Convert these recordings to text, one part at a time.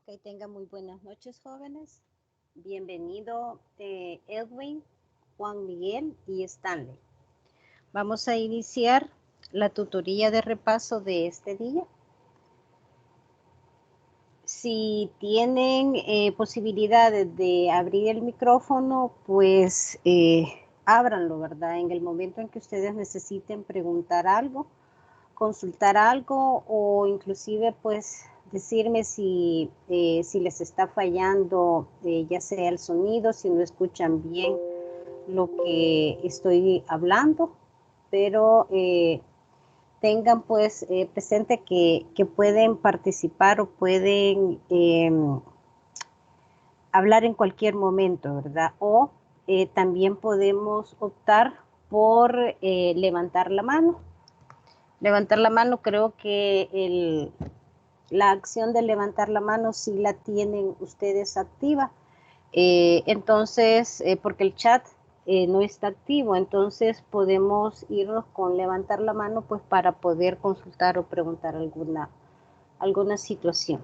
Ok, tenga muy buenas noches, jóvenes. Bienvenido Edwin, Juan Miguel y Stanley. Vamos a iniciar la tutoría de repaso de este día. Si tienen posibilidades de abrir el micrófono, pues ábranlo, ¿verdad? En el momento en que ustedes necesiten preguntar algo, consultar algo o inclusive pues decirme si les está fallando ya sea el sonido, si no escuchan bien lo que estoy hablando, pero tengan pues presente que pueden participar o pueden hablar en cualquier momento, ¿verdad? O también podemos optar por levantar la mano. Levantar la mano, creo que la acción de levantar la mano sí la tienen ustedes activa. Entonces, porque el chat no está activo, entonces podemos irnos con levantar la mano pues para poder consultar o preguntar alguna situación.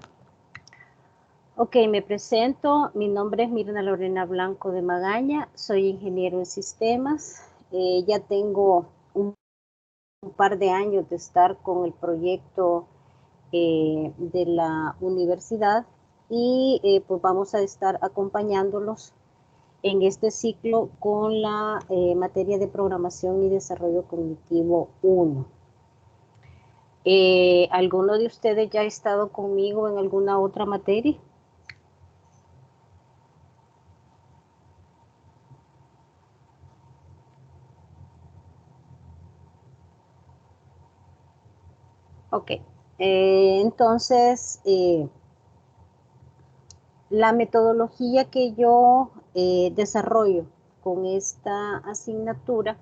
Ok, me presento. Mi nombre es Mirna Lorena Blanco de Magaña. Soy ingeniero en sistemas. Ya tengo un par de años de estar con el proyecto de la universidad y pues vamos a estar acompañándolos en este ciclo con la materia de programación y desarrollo cognitivo 1. ¿Alguno de ustedes ya ha estado conmigo en alguna otra materia? Ok, entonces la metodología que yo desarrollo con esta asignatura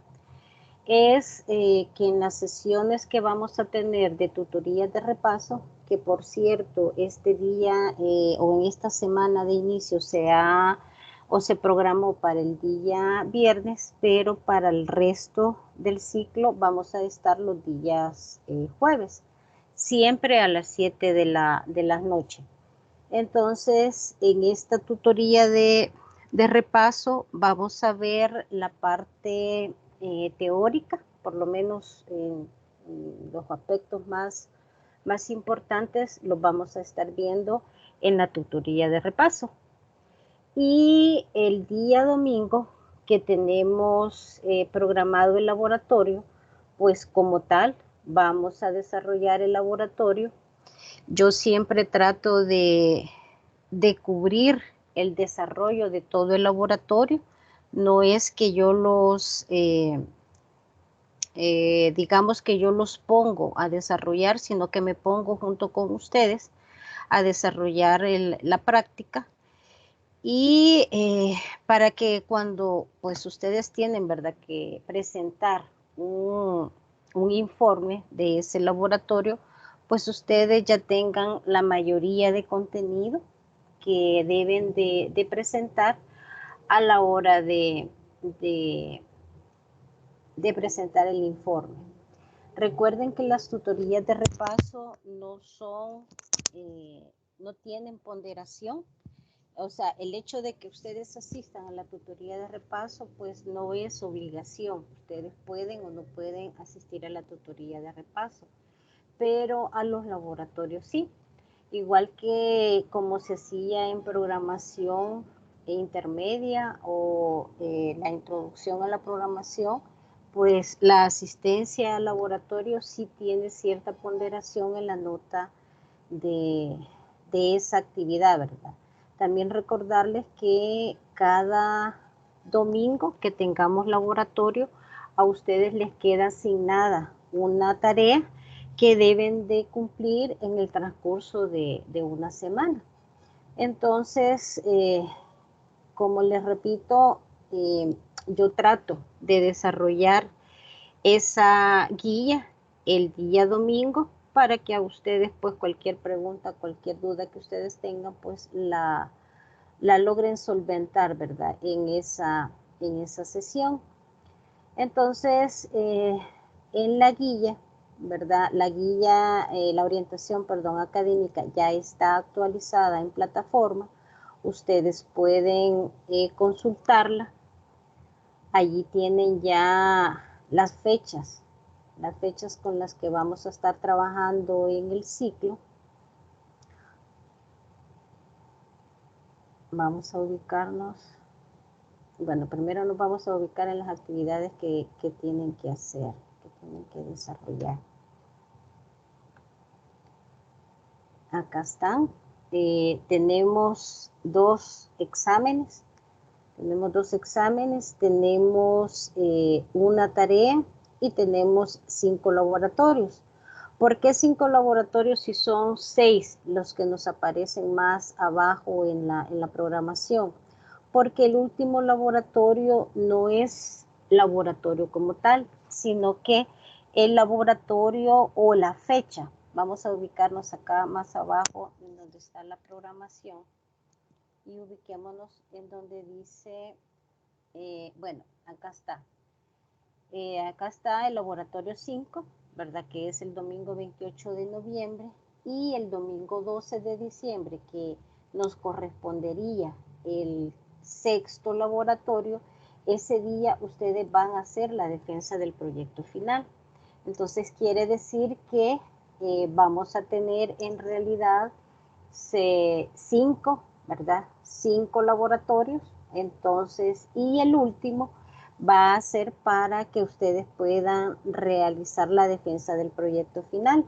es que en las sesiones que vamos a tener de tutorías de repaso, que por cierto este día o en esta semana de inicio se programó para el día viernes, pero para el resto del ciclo vamos a estar los días jueves, siempre a las 7 de la noche. Entonces, en esta tutoría de repaso vamos a ver la parte teórica, por lo menos los aspectos más importantes los vamos a estar viendo en la tutoría de repaso. Y el día domingo que tenemos programado el laboratorio, pues como tal vamos a desarrollar el laboratorio. Yo siempre trato de cubrir el desarrollo de todo el laboratorio. No es que yo digamos que yo los pongo a desarrollar, sino que me pongo junto con ustedes a desarrollar la práctica. Y para que cuando pues ustedes tienen, ¿verdad?, que presentar un informe de ese laboratorio, pues ustedes ya tengan la mayoría de contenido que deben de presentar a la hora de presentar el informe. Recuerden que las tutorías de repaso no tienen ponderación. O sea, el hecho de que ustedes asistan a la tutoría de repaso, pues no es obligación. Ustedes pueden o no pueden asistir a la tutoría de repaso, pero a los laboratorios sí. Igual que como se hacía en programación intermedia o la introducción a la programación, pues la asistencia al laboratorio sí tiene cierta ponderación en la nota de esa actividad, ¿verdad? También recordarles que cada domingo que tengamos laboratorio, a ustedes les queda asignada una tarea que deben de cumplir en el transcurso de una semana. Entonces, como les repito, yo trato de desarrollar esa guía el día domingo para que a ustedes pues cualquier pregunta, cualquier duda que ustedes tengan pues la logren solventar, ¿verdad?, en esa sesión. Entonces, en la guía ¿verdad? La guía, la orientación, perdón, académica ya está actualizada en plataforma. Ustedes pueden consultarla. Allí tienen ya las fechas con las que vamos a estar trabajando en el ciclo. Vamos a ubicarnos. Bueno, primero nos vamos a ubicar en las actividades que tienen que hacer, que tienen que desarrollar. Acá están. Tenemos dos exámenes. Tenemos una tarea y tenemos 5 laboratorios. ¿Por qué 5 laboratorios si son 6 los que nos aparecen más abajo en la programación? Porque el último laboratorio no es laboratorio como tal, sino que el laboratorio o la fecha. Vamos a ubicarnos acá más abajo en donde está la programación y ubiquémonos en donde dice, bueno, acá está. Acá está el laboratorio 5, ¿verdad? Que es el domingo 28 de noviembre y el domingo 12 de diciembre, que nos correspondería el sexto laboratorio. Ese día ustedes van a hacer la defensa del proyecto final. Entonces quiere decir que vamos a tener en realidad 5, ¿verdad? 5 laboratorios. Entonces, y el último va a ser para que ustedes puedan realizar la defensa del proyecto final.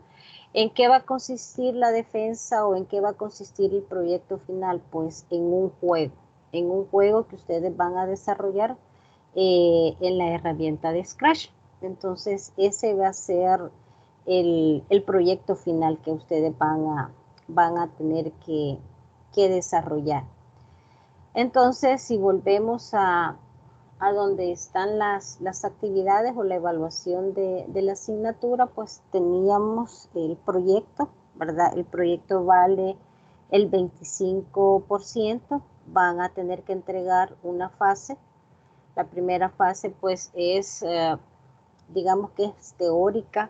¿En qué va a consistir la defensa o en qué va a consistir el proyecto final? Pues en un juego que ustedes van a desarrollar en la herramienta de Scratch. Entonces, ese va a ser el proyecto final que ustedes van a tener que desarrollar. Entonces, si volvemos a donde están las actividades o la evaluación de la asignatura, pues teníamos el proyecto, ¿verdad? El proyecto vale el 25%, van a tener que entregar una fase. La primera fase pues es, digamos que es teórica,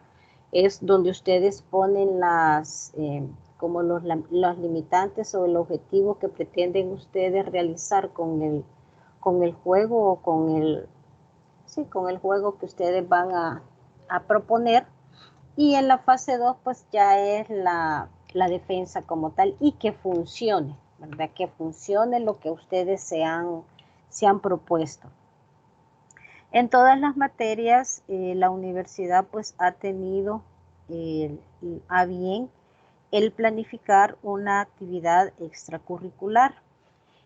es donde ustedes ponen como los limitantes o el objetivo que pretenden ustedes realizar con el juego o con el juego que ustedes van a proponer. Y en la fase 2 pues ya es la defensa como tal y que funcione, ¿verdad? Que funcione lo que ustedes se han propuesto. En todas las materias, la universidad pues ha tenido a bien el planificar una actividad extracurricular.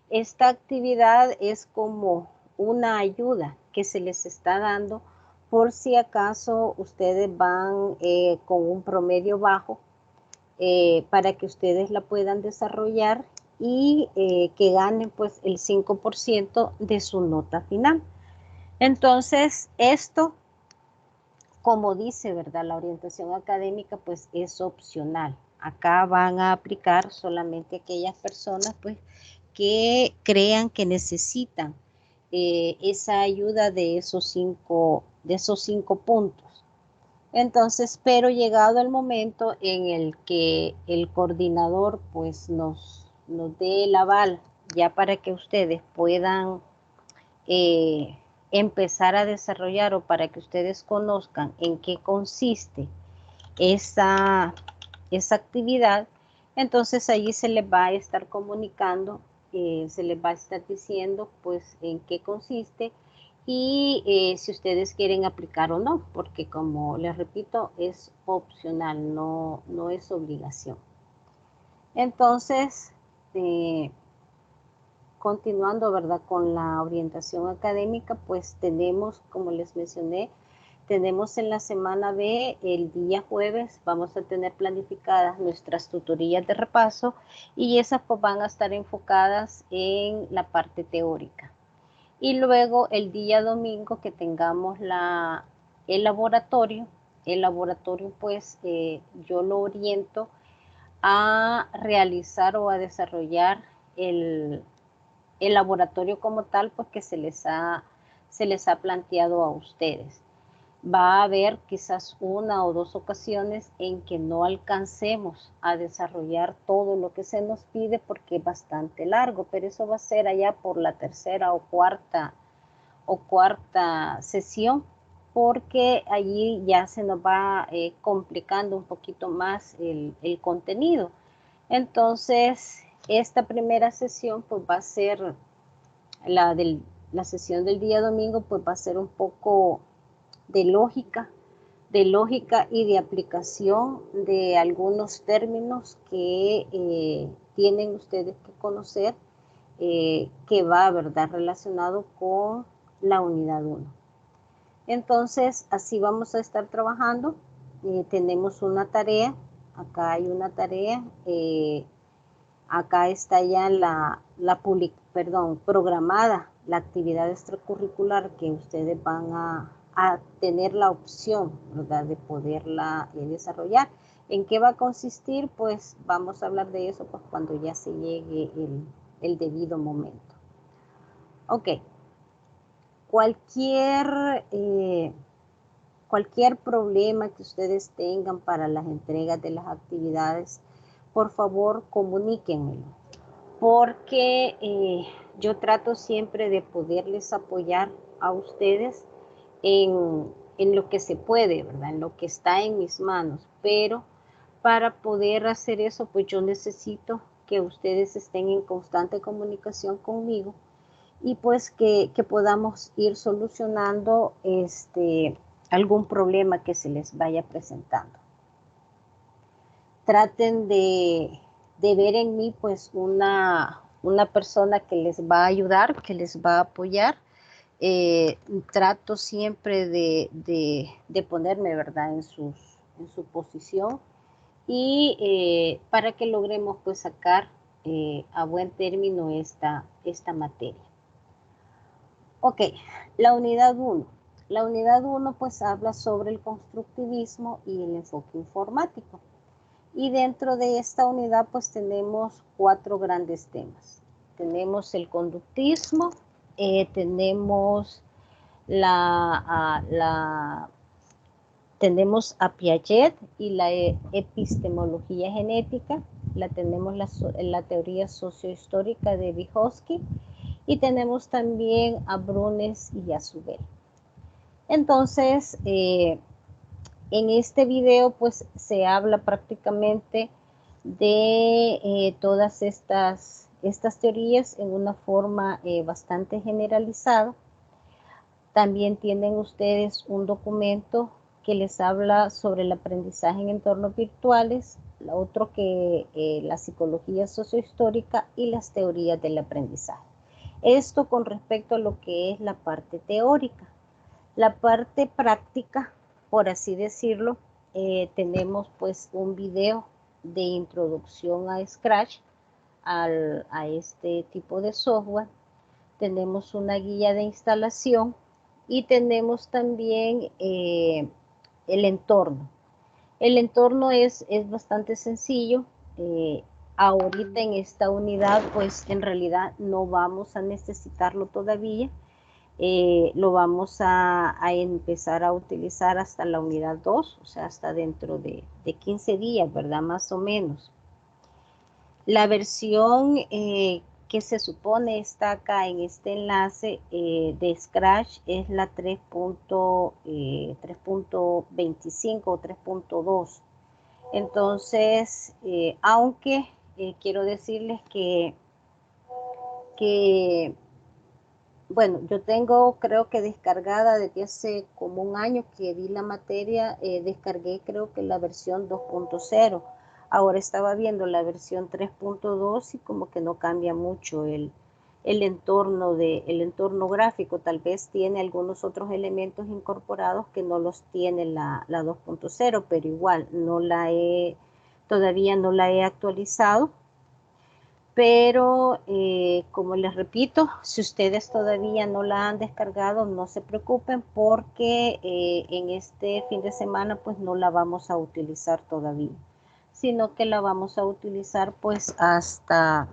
Esta actividad es como una ayuda que se les está dando por si acaso ustedes van con un promedio bajo, para que ustedes la puedan desarrollar y que ganen pues el 5% de su nota final. Entonces, esto, como dice, ¿verdad? La orientación académica, pues es opcional. Acá van a aplicar solamente aquellas personas, pues, que crean que necesitan esa ayuda de esos cinco puntos. Entonces, pero llegado el momento en el que el coordinador, pues, nos dé el aval ya para que ustedes puedan empezar a desarrollar o para que ustedes conozcan en qué consiste esa actividad, entonces allí se les va a estar comunicando, se les va a estar diciendo pues en qué consiste y si ustedes quieren aplicar o no, porque como les repito, es opcional, no es obligación. Entonces, continuando, ¿verdad? Con la orientación académica, pues tenemos, como les mencioné, tenemos en la semana B, el día jueves, vamos a tener planificadas nuestras tutorías de repaso y esas pues van a estar enfocadas en la parte teórica. Y luego el día domingo que tengamos el laboratorio pues yo lo oriento a realizar o a desarrollar el laboratorio como tal, pues que se les ha planteado a ustedes. Va a haber quizás una o dos ocasiones en que no alcancemos a desarrollar todo lo que se nos pide porque es bastante largo, pero eso va a ser allá por la tercera o cuarta sesión, porque allí ya se nos va complicando un poquito más el contenido. Entonces, esta primera sesión pues va a ser la sesión del día domingo, pues va a ser un poco de lógica y de aplicación de algunos términos que tienen ustedes que conocer, que va, ¿verdad?, relacionado con la unidad 1. Entonces, así vamos a estar trabajando. Tenemos una tarea, acá hay una tarea, acá está ya programada la actividad extracurricular que ustedes van a tener la opción, ¿verdad?, de poderla desarrollar. ¿En qué va a consistir? Pues vamos a hablar de eso pues, cuando ya se llegue el debido momento. Ok. Cualquier problema que ustedes tengan para las entregas de las actividades, por favor comuníquenmelo, porque yo trato siempre de poderles apoyar a ustedes en lo que se puede, ¿verdad?, en lo que está en mis manos, pero para poder hacer eso, pues yo necesito que ustedes estén en constante comunicación conmigo y pues que podamos ir solucionando algún problema que se les vaya presentando. Traten de ver en mí pues una persona que les va a ayudar, que les va a apoyar. Trato siempre de ponerme, ¿verdad?, en su posición y para que logremos pues sacar a buen término esta materia. Ok, la unidad 1. La unidad 1 pues habla sobre el constructivismo y el enfoque informático. Y dentro de esta unidad pues tenemos 4 grandes temas. Tenemos el conductismo, tenemos tenemos a Piaget y la epistemología genética, tenemos la teoría sociohistórica de Vygotsky, y tenemos también a Brunes y a Zubel. Entonces, en este video pues se habla prácticamente de todas estas teorías en una forma bastante generalizada. También tienen ustedes un documento que les habla sobre el aprendizaje en entornos virtuales, otro que la psicología sociohistórica y las teorías del aprendizaje. Esto con respecto a lo que es la parte teórica. La parte práctica, por así decirlo, tenemos pues un video de introducción a Scratch, a este tipo de software. Tenemos una guía de instalación y tenemos también el entorno. El entorno es bastante sencillo. Ahorita en esta unidad, pues en realidad no vamos a necesitarlo todavía. Lo vamos a empezar a utilizar hasta la unidad 2, o sea, hasta dentro de 15 días, ¿verdad? Más o menos. La versión que se supone está acá en este enlace de Scratch es la 3.25 o 3.2. Entonces, aunque quiero decirles que bueno, yo creo que descargada desde hace como un año que di la materia, descargué creo que la versión 2.0. Ahora estaba viendo la versión 3.2 y como que no cambia mucho el entorno gráfico. Tal vez tiene algunos otros elementos incorporados que no los tiene la 2.0, pero igual todavía no la he actualizado. Pero como les repito, si ustedes todavía no la han descargado, no se preocupen porque en este fin de semana pues no la vamos a utilizar todavía, sino que la vamos a utilizar pues hasta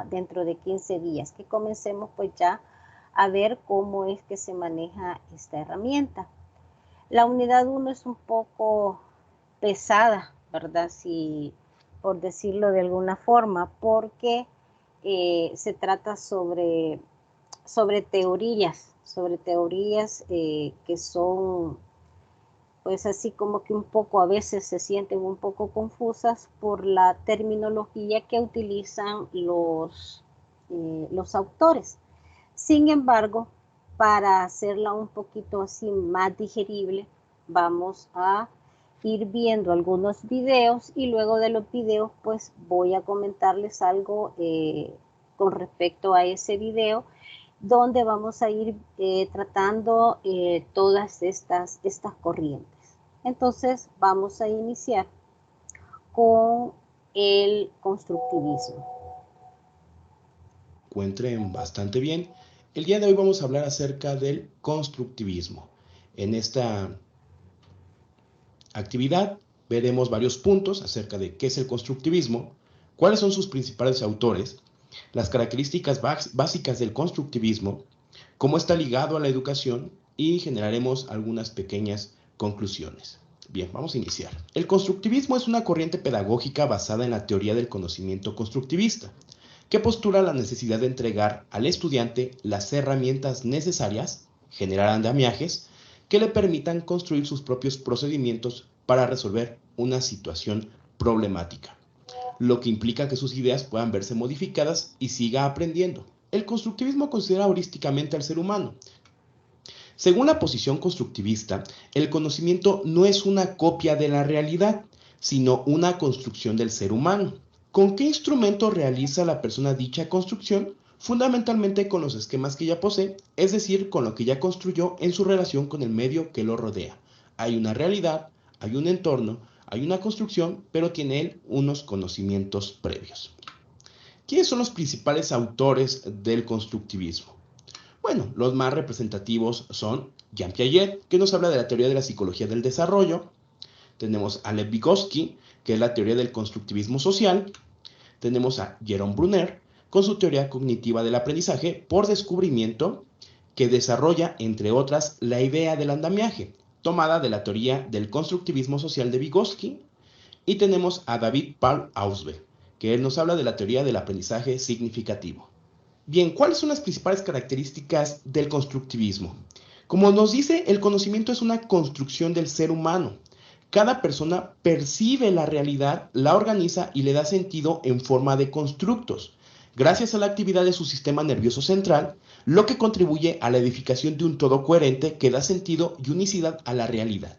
dentro de 15 días, que comencemos pues ya a ver cómo es que se maneja esta herramienta. La unidad 1 es un poco pesada, ¿verdad? Si, por decirlo de alguna forma, porque se trata sobre teorías que son, pues así como que un poco a veces se sienten un poco confusas por la terminología que utilizan los autores. Sin embargo, para hacerla un poquito así más digerible, vamos a ir viendo algunos videos y luego de los videos pues voy a comentarles algo con respecto a ese video donde vamos a ir tratando todas estas corrientes. Entonces vamos a iniciar con el constructivismo. Encuentren bastante bien. El día de hoy vamos a hablar acerca del constructivismo. En esta actividad veremos varios puntos acerca de qué es el constructivismo, cuáles son sus principales autores, las características básicas del constructivismo, cómo está ligado a la educación y generaremos algunas pequeñas conclusiones. Bien, vamos a iniciar. El constructivismo es una corriente pedagógica basada en la teoría del conocimiento constructivista, que postula la necesidad de entregar al estudiante las herramientas necesarias, generar andamiajes, que le permitan construir sus propios procedimientos para resolver una situación problemática, lo que implica que sus ideas puedan verse modificadas y siga aprendiendo. El constructivismo considera holísticamente al ser humano. Según la posición constructivista, el conocimiento no es una copia de la realidad, sino una construcción del ser humano. ¿Con qué instrumento realiza la persona dicha construcción? Fundamentalmente con los esquemas que ya posee, es decir, con lo que ya construyó en su relación con el medio que lo rodea. Hay una realidad, hay un entorno, hay una construcción, pero tiene él unos conocimientos previos. ¿Quiénes son los principales autores del constructivismo? Bueno, los más representativos son Jean Piaget, que nos habla de la teoría de la psicología del desarrollo. Tenemos a Lev Vygotsky, que es la teoría del constructivismo social. Tenemos a Jerome Bruner, con su teoría cognitiva del aprendizaje por descubrimiento, que desarrolla, entre otras, la idea del andamiaje, tomada de la teoría del constructivismo social de Vygotsky. Y tenemos a David Paul Ausbe, que él nos habla de la teoría del aprendizaje significativo. Bien, ¿cuáles son las principales características del constructivismo? Como nos dice, el conocimiento es una construcción del ser humano. Cada persona percibe la realidad, la organiza y le da sentido en forma de constructos, gracias a la actividad de su sistema nervioso central, lo que contribuye a la edificación de un todo coherente que da sentido y unicidad a la realidad.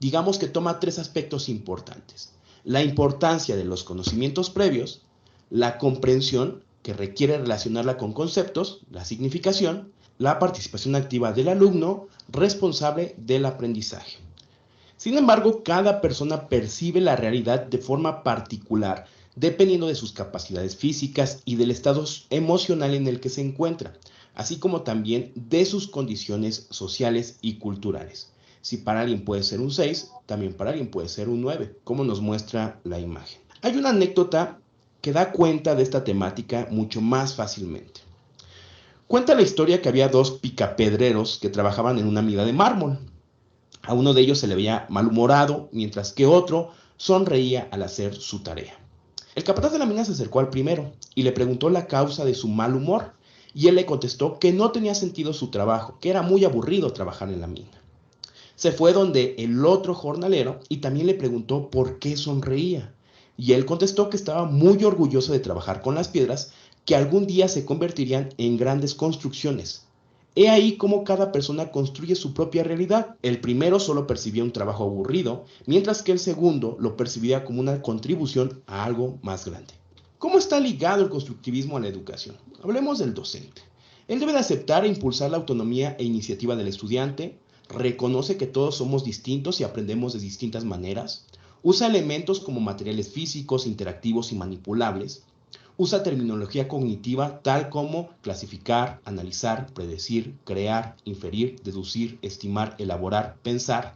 Digamos que toma tres aspectos importantes: la importancia de los conocimientos previos, la comprensión, que requiere relacionarla con conceptos, la significación, la participación activa del alumno responsable del aprendizaje. Sin embargo, cada persona percibe la realidad de forma particular, dependiendo de sus capacidades físicas y del estado emocional en el que se encuentra, así como también de sus condiciones sociales y culturales. Si para alguien puede ser un 6, también para alguien puede ser un 9, como nos muestra la imagen. Hay una anécdota que da cuenta de esta temática mucho más fácilmente. Cuenta la historia que había dos picapedreros que trabajaban en una mina de mármol. A uno de ellos se le veía malhumorado, mientras que otro sonreía al hacer su tarea. El capataz de la mina se acercó al primero y le preguntó la causa de su mal humor, y él le contestó que no tenía sentido su trabajo, que era muy aburrido trabajar en la mina. Se fue donde el otro jornalero y también le preguntó por qué sonreía, y él contestó que estaba muy orgulloso de trabajar con las piedras que algún día se convertirían en grandes construcciones. He ahí cómo cada persona construye su propia realidad. El primero solo percibía un trabajo aburrido, mientras que el segundo lo percibía como una contribución a algo más grande. ¿Cómo está ligado el constructivismo a la educación? Hablemos del docente. Él debe de aceptar e impulsar la autonomía e iniciativa del estudiante, reconoce que todos somos distintos y aprendemos de distintas maneras, usa elementos como materiales físicos, interactivos y manipulables, usa terminología cognitiva tal como clasificar, analizar, predecir, crear, inferir, deducir, estimar, elaborar, pensar.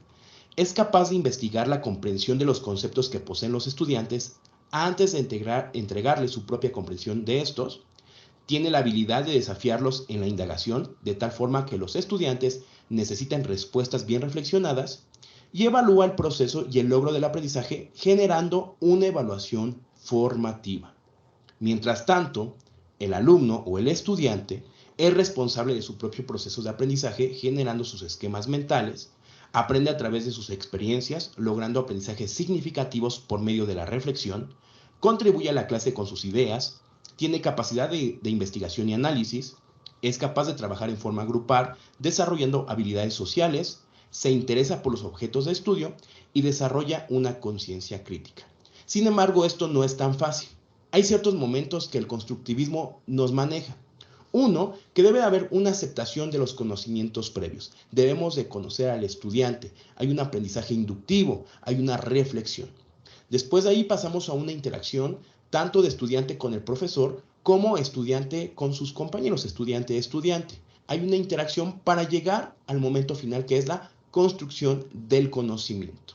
Es capaz de investigar la comprensión de los conceptos que poseen los estudiantes antes de entregarles su propia comprensión de estos. tiene la habilidad de desafiarlos en la indagación, de tal forma que los estudiantes necesitan respuestas bien reflexionadas, y evalúa el proceso y el logro del aprendizaje generando una evaluación formativa. Mientras tanto, el alumno o el estudiante es responsable de su propio proceso de aprendizaje generando sus esquemas mentales, aprende a través de sus experiencias, logrando aprendizajes significativos por medio de la reflexión, contribuye a la clase con sus ideas, tiene capacidad de investigación y análisis, es capaz de trabajar en forma grupal, desarrollando habilidades sociales, se interesa por los objetos de estudio y desarrolla una conciencia crítica. Sin embargo, esto no es tan fácil. Hay ciertos momentos que el constructivismo nos maneja. Uno, que debe haber una aceptación de los conocimientos previos. Debemos de conocer al estudiante. Hay un aprendizaje inductivo, hay una reflexión. Después de ahí pasamos a una interacción tanto de estudiante con el profesor como estudiante con sus compañeros, estudiante-estudiante. Hay una interacción para llegar al momento final que es la construcción del conocimiento.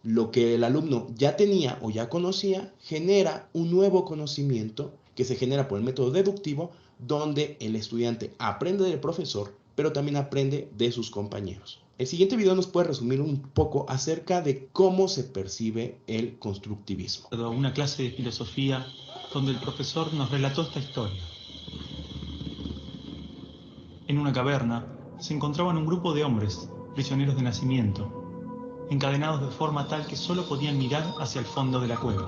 Lo que el alumno ya tenía o ya conocía genera un nuevo conocimiento que se genera por el método deductivo, donde el estudiante aprende del profesor, pero también aprende de sus compañeros. El siguiente video nos puede resumir un poco acerca de cómo se percibe el constructivismo. Una clase de filosofía donde el profesor nos relató esta historia. En una caverna se encontraban un grupo de hombres, prisioneros de nacimiento, encadenados de forma tal que solo podían mirar hacia el fondo de la cueva.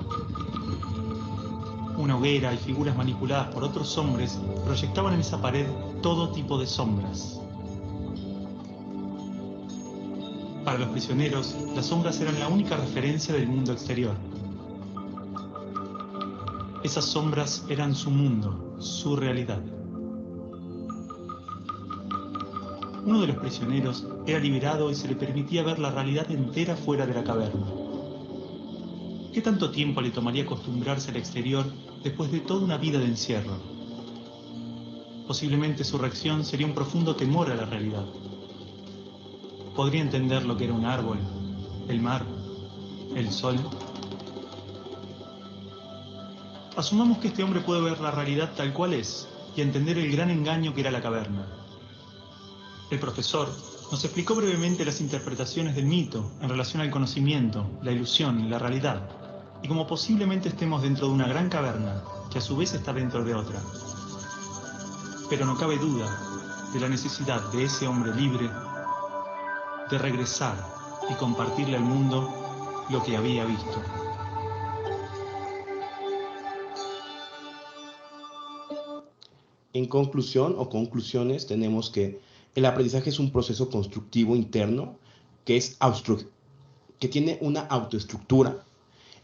Una hoguera y figuras manipuladas por otros hombres proyectaban en esa pared todo tipo de sombras. Para los prisioneros, las sombras eran la única referencia del mundo exterior. Esas sombras eran su mundo, su realidad. Uno de los prisioneros era liberado y se le permitía ver la realidad entera fuera de la caverna. ¿Qué tanto tiempo le tomaría acostumbrarse al exterior después de toda una vida de encierro? Posiblemente su reacción sería un profundo temor a la realidad. Podría entender lo que era un árbol, el mar, el sol. Asumamos que este hombre puede ver la realidad tal cual es y entender el gran engaño que era la caverna. El profesor nos explicó brevemente las interpretaciones del mito en relación al conocimiento, la ilusión y la realidad, y como posiblemente estemos dentro de una gran caverna, que a su vez está dentro de otra. Pero no cabe duda de la necesidad de ese hombre libre de regresar y compartirle al mundo lo que había visto. En conclusión o conclusiones, tenemos que el aprendizaje es un proceso constructivo interno que tiene una autoestructura.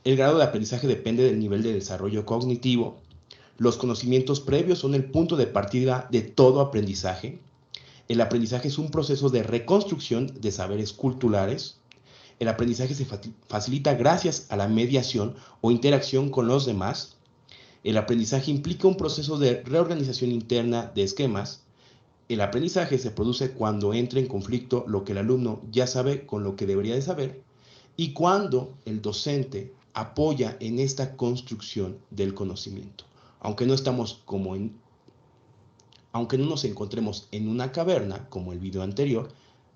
El grado de aprendizaje depende del nivel de desarrollo cognitivo. Los conocimientos previos son el punto de partida de todo aprendizaje. El aprendizaje es un proceso de reconstrucción de saberes culturales. El aprendizaje se facilita gracias a la mediación o interacción con los demás. El aprendizaje implica un proceso de reorganización interna de esquemas. El aprendizaje se produce cuando entra en conflicto lo que el alumno ya sabe con lo que debería de saber y cuando el docente apoya en esta construcción del conocimiento. Aunque no nos encontremos en una caverna, como el video anterior,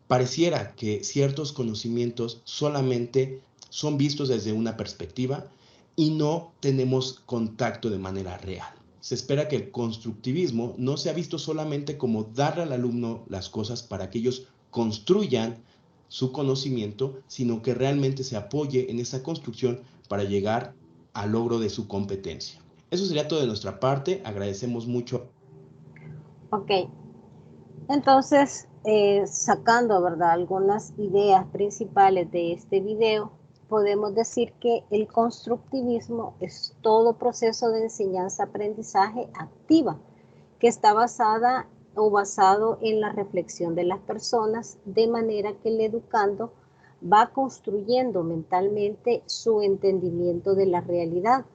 pareciera que ciertos conocimientos solamente son vistos desde una perspectiva y no tenemos contacto de manera real. Se espera que el constructivismo no sea visto solamente como darle al alumno las cosas para que ellos construyan su conocimiento, sino que realmente se apoye en esa construcción para llegar al logro de su competencia. Eso sería todo de nuestra parte. Agradecemos mucho. Ok, entonces sacando, ¿verdad?, algunas ideas principales de este video, podemos decir que el constructivismo es todo proceso de enseñanza-aprendizaje activa que está basado en la reflexión de las personas, de manera que el educando va construyendo mentalmente su entendimiento de la realidad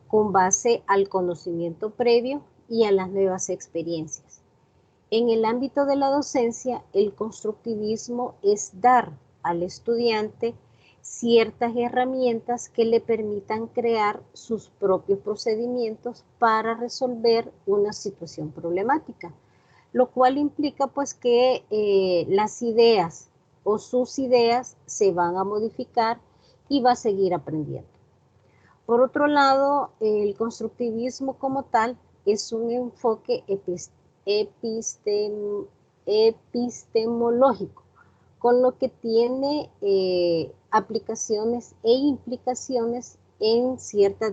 con base al conocimiento previo y a las nuevas experiencias. En el ámbito de la docencia, el constructivismo es dar al estudiante ciertas herramientas que le permitan crear sus propios procedimientos para resolver una situación problemática, lo cual implica pues que las ideas o sus ideas se van a modificar y va a seguir aprendiendo. Por otro lado, el constructivismo como tal es un enfoque epistemológico, con lo que tiene aplicaciones e implicaciones en ciertas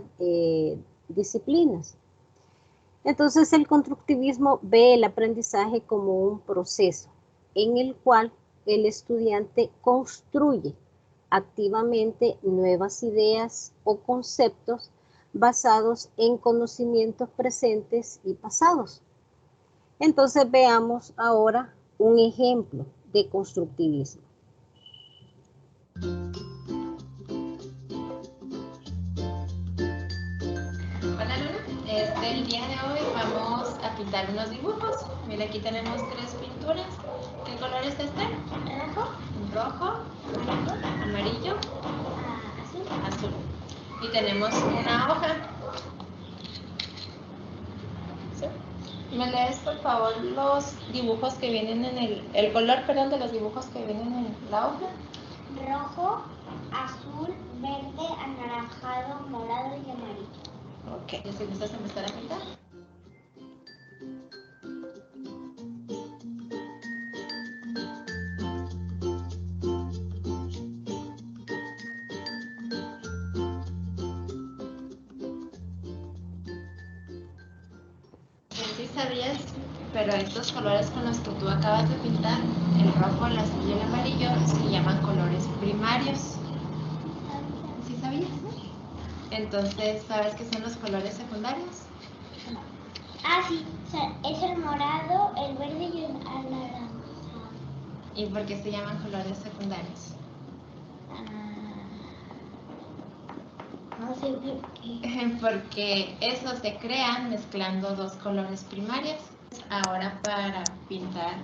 disciplinas. Entonces, el constructivismo ve el aprendizaje como un proceso en el cual el estudiante construye activamente nuevas ideas o conceptos basados en conocimientos presentes y pasados. Entonces, veamos ahora un ejemplo de constructivismo. Hola Luna, el día de hoy vamos a pintar unos dibujos. Mira, aquí tenemos 3 pinturas. ¿Qué colores están? Rojo, amarillo, azul. Y tenemos una hoja. ¿Sí? ¿Me lees por favor los dibujos que vienen en el color, perdón, de los dibujos que vienen en la hoja? Rojo, azul, verde, anaranjado, morado y amarillo. Ok, ¿ya se gustas empezar a pintar? Sí sabías, pero estos colores con los que tú acabas de pintar, el rojo, el azul y el amarillo, se llaman colores primarios. ¿Sí sabías? Entonces, ¿sabes qué son los colores secundarios? Ah, sí, es el morado, el verde y el anaranjado. ¿Y por qué se llaman colores secundarios? No sé por qué. Porque esos se crean mezclando 2 colores primarios. Ahora para pintar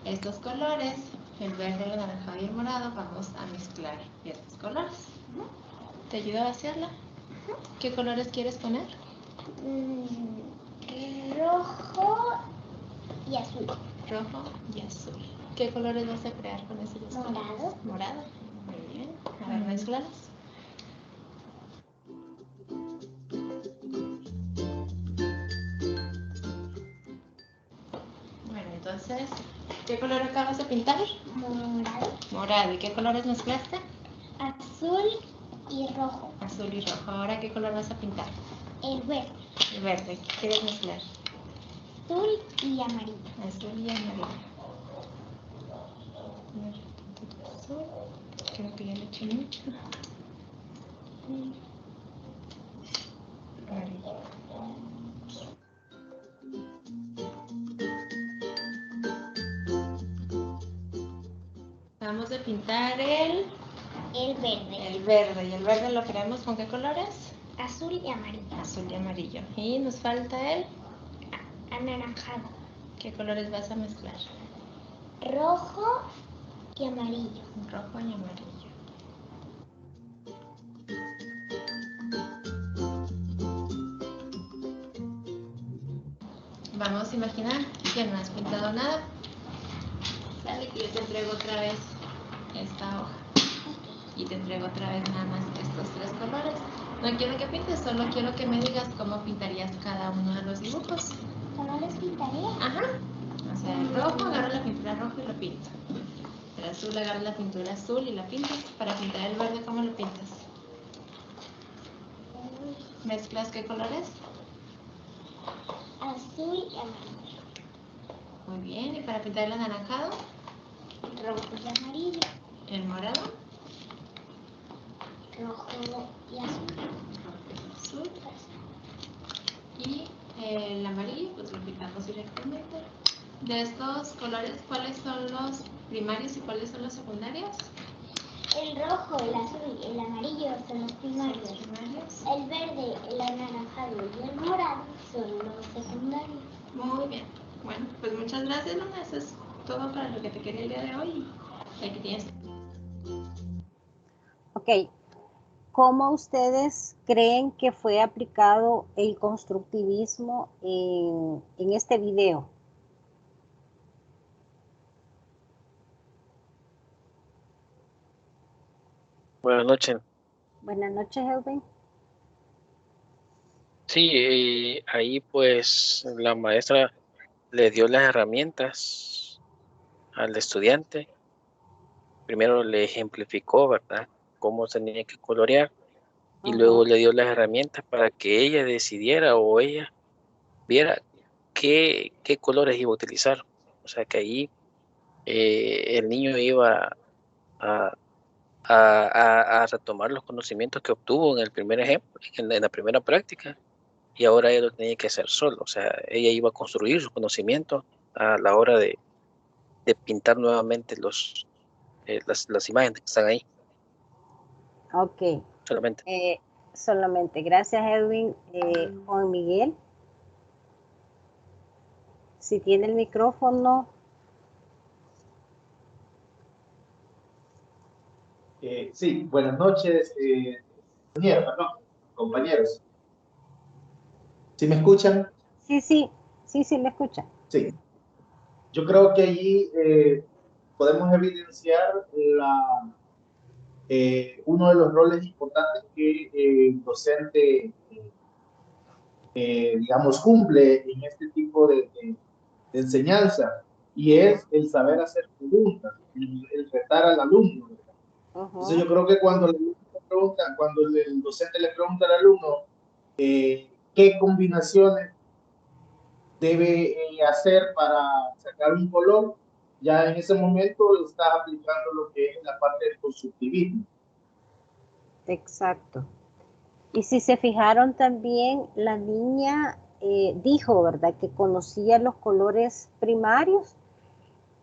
estos colores, el verde, el anaranjado y el morado, vamos a mezclar estos colores. ¿Te ayuda a vaciarla? ¿Qué colores quieres poner? Rojo y azul. Rojo y azul. ¿Qué colores vas a crear con esos dos colores? Morado. Morado. Muy bien. A ver, mezclalos. Bueno, entonces, ¿qué color acabas de pintar? Morado. Morado. ¿Y qué colores mezclaste? Azul y rojo. Azul y rojo. Ahora, ¿qué color vas a pintar? El verde. El verde. ¿Qué quieres mezclar? Azul y amarillo. Azul y amarillo. Azul. Creo que ya le eché mucho. Amarillo. Vamos a pintar el verde. El verde. ¿Y el verde lo creamos con qué colores? Azul y amarillo. Azul y amarillo. Y nos falta el Anaranjado. ¿Qué colores vas a mezclar? Rojo y amarillo. Rojo y amarillo. Vamos a imaginar que no has pintado nada. Sale que yo te entrego otra vez esta hoja. Y te entrego otra vez nada más estos 3 colores. No quiero que pintes, solo quiero que me digas cómo pintarías cada uno de los dibujos. ¿Cómo los pintaría? Ajá. O sea, el rojo, agarro la pintura roja y lo pinto. El azul, agarro la pintura azul y la pintas. Para pintar el verde, ¿cómo lo pintas? ¿Mezclas qué colores? Azul y amarillo. Muy bien. ¿Y para pintar el anaranjado? Rojo y amarillo. ¿El morado? Rojo y azul. Azul. Y el amarillo, pues lo pintamos directamente. De estos colores, ¿cuáles son los primarios y cuáles son los secundarios? El rojo, el azul y el amarillo son los primarios. Los primarios. El verde, el anaranjado y el morado son los secundarios. Muy bien. Bueno, pues muchas gracias, Luna. Eso es todo para lo que te quería el día de hoy. Y aquí tienes. Ok, ¿cómo ustedes creen que fue aplicado el constructivismo en este video? Buenas noches. Buenas noches, Edwin. Sí, ahí pues la maestra le dio las herramientas al estudiante. Primero le ejemplificó, ¿verdad?, cómo tenía que colorear y luego le dio las herramientas para que ella decidiera o ella viera qué colores iba a utilizar. O sea que ahí el niño iba a, a retomar los conocimientos que obtuvo en el primer ejemplo, en la primera práctica, y ahora ella lo tenía que hacer solo. O sea, ella iba a construir sus conocimientos a la hora de pintar nuevamente las imágenes que están ahí. Ok. Solamente. Solamente. Gracias, Edwin. Juan Miguel. Si tiene el micrófono. Sí, buenas noches, compañeros. ¿Sí me escuchan? Sí, me escuchan. Sí. Yo creo que allí podemos evidenciar uno de los roles importantes que el docente, digamos, cumple en este tipo de enseñanza, y es el saber hacer preguntas, el retar al alumno. Entonces yo creo que cuando el docente le pregunta al alumno qué combinaciones debe hacer para sacar un color, ya en ese momento está aplicando lo que es la parte del constructivismo. Exacto. Y si se fijaron también, la niña dijo, ¿verdad?, que conocía los colores primarios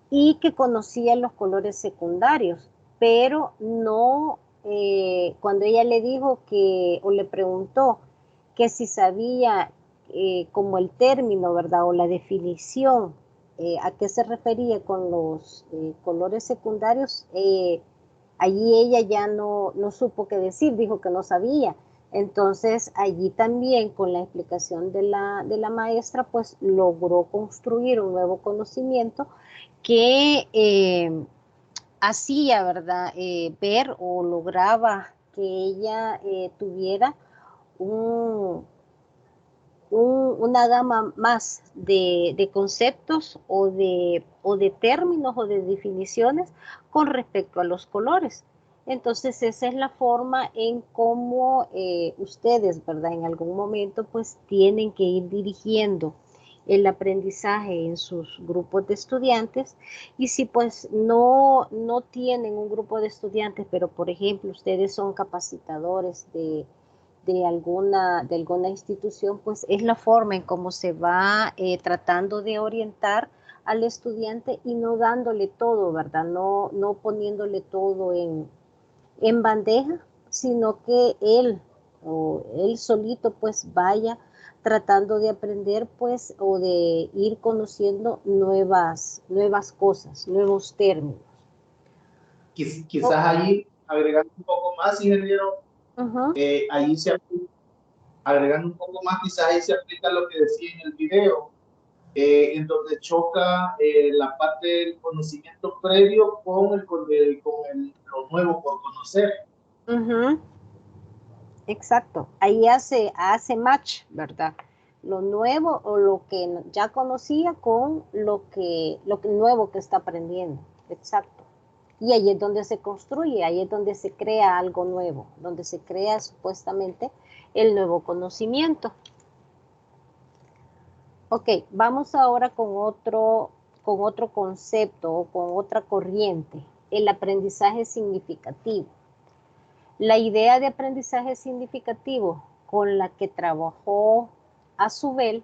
y que conocía los colores secundarios, pero no, cuando ella le dijo que, o le preguntó que si sabía como el término, ¿verdad?, o la definición, a qué se refería con los colores secundarios, allí ella ya no supo qué decir, dijo que no sabía. Entonces allí también con la explicación de la maestra pues logró construir un nuevo conocimiento que hacía, ¿verdad?, ver o lograba que ella tuviera una gama más de conceptos o de términos o de definiciones con respecto a los colores. Entonces esa es la forma en cómo ustedes, ¿verdad?, en algún momento pues tienen que ir dirigiendo el aprendizaje en sus grupos de estudiantes. Y si pues no tienen un grupo de estudiantes, pero por ejemplo ustedes son capacitadores de alguna institución, pues es la forma en cómo se va tratando de orientar al estudiante y no dándole todo, ¿verdad? No poniéndole todo en bandeja, sino que él solito pues vaya tratando de aprender pues o de ir conociendo nuevas cosas, nuevos términos. Quizás ahí, agregando un poco más, ingeniero, ahí agregando un poco más, quizás ahí se aplica lo que decía en el video, en donde choca la parte del conocimiento previo con lo nuevo por conocer. Exacto, ahí hace match, ¿verdad? Lo nuevo o lo que ya conocía con lo nuevo que está aprendiendo. Exacto. Y ahí es donde se construye, ahí es donde se crea algo nuevo, donde se crea supuestamente el nuevo conocimiento. Ok, vamos ahora con otro concepto o con otra corriente, el aprendizaje significativo. La idea de aprendizaje significativo con la que trabajó Azubel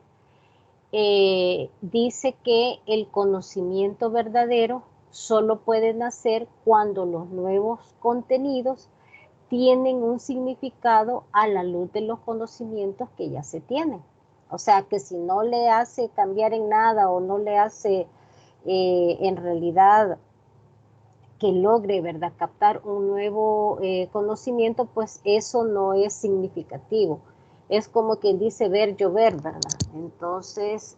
dice que el conocimiento verdadero solo puede nacer cuando los nuevos contenidos tienen un significado a la luz de los conocimientos que ya se tienen. O sea que si no le hace cambiar en nada o no le hace en realidad que logre, ¿verdad?, captar un nuevo conocimiento, pues eso no es significativo. Es como quien dice ver llover, ¿verdad? Entonces,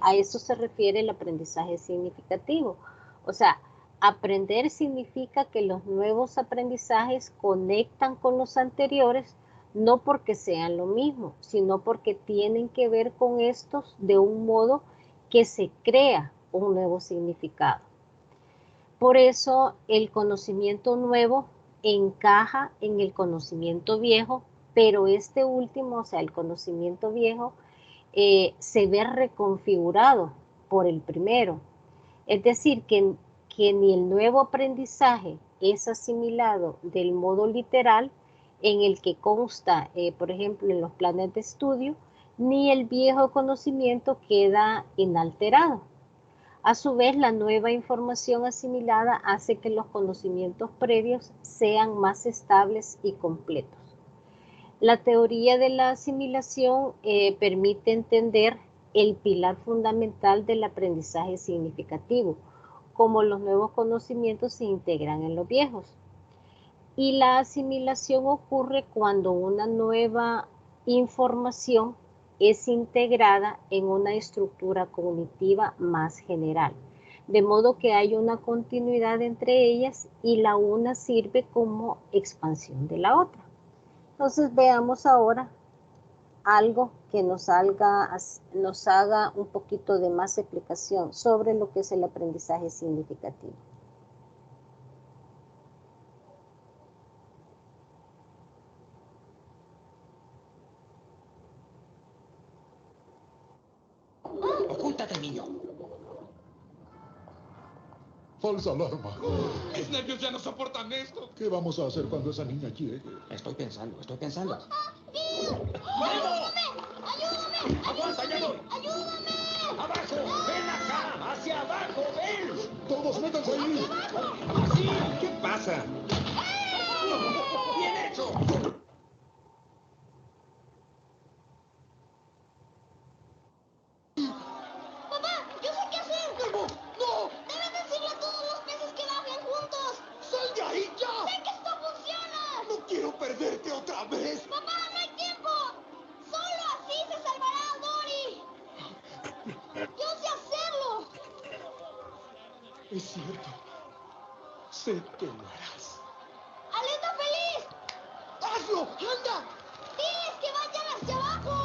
a eso se refiere el aprendizaje significativo. O sea, aprender significa que los nuevos aprendizajes conectan con los anteriores, no porque sean lo mismo, sino porque tienen que ver con estos de un modo que se crea un nuevo significado. Por eso el conocimiento nuevo encaja en el conocimiento viejo, pero este último, o sea, el conocimiento viejo, se ve reconfigurado por el primero. Es decir, que ni el nuevo aprendizaje es asimilado del modo literal en el que consta, por ejemplo, en los planes de estudio, ni el viejo conocimiento queda inalterado. A su vez, la nueva información asimilada hace que los conocimientos previos sean más estables y completos. La teoría de la asimilación permite entender el pilar fundamental del aprendizaje significativo, cómo los nuevos conocimientos se integran en los viejos. Y la asimilación ocurre cuando una nueva información es integrada en una estructura cognitiva más general, de modo que hay una continuidad entre ellas y la una sirve como expansión de la otra. Entonces veamos ahora algo que nos haga un poquito de más explicación sobre lo que es el aprendizaje significativo. Ocúltate, niño. Falsa alarma. Mis nervios ya no soportan esto. ¿Qué vamos a hacer cuando esa niña llegue? Estoy pensando. ¡Bill! ¡Ayúdame! ¡Ayúdame! ¡Aguanta, ya voy! ¡Ayúdame! ¡Abajo! ¡Ven acá! ¡Hacia abajo! ¡Ven! ¡Todos métanse ahí! ¡Así! ¿Qué pasa? ¡Bien hecho! ¡Papá! ¡Yo sé qué hacer! ¡No! ¡Debes decirle a todos los peces que nadien juntos! ¡Sal de ahí ya! ¡Sé que esto funciona! ¡No quiero perderte otra vez! ¡Papá, no hay tiempo! ¡Solo así se salvará a Dory! ¡Yo sé hacerlo! Es cierto. Sé que lo harás. ¡Aleta feliz! ¡Hazlo! ¡Anda! ¡Diles que vayan hacia abajo!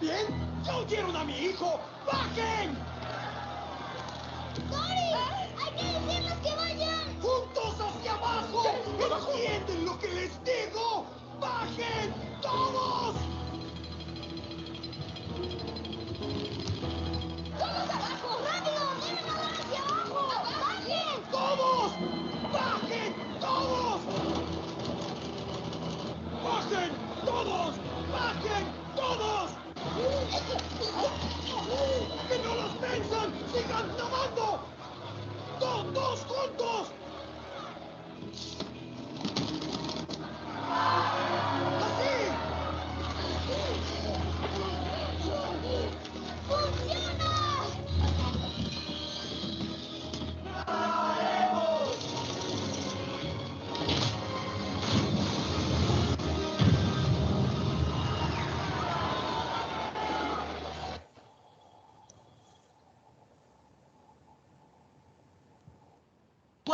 ¿Bien? ¡Ya oyeron a mi hijo! ¡Bajen! ¡Dory! ¡Hay que decirles que vayan! ¡Juntos hacia abajo! ¿Entienden lo que les digo? ¡Bajen! ¡Todos! ¡Todos abajo! ¡Rápido! ¡Deben nadar hacia abajo! ¡Bajen! ¡Todos! ¡Bajen! ¡Todos! ¡Bajen! ¡Todos! ¡Bajen! ¡Todos! ¡Que no los piensan! ¡Sigan nadando! ¡Todos juntos! ¡Así! ¡Funciona!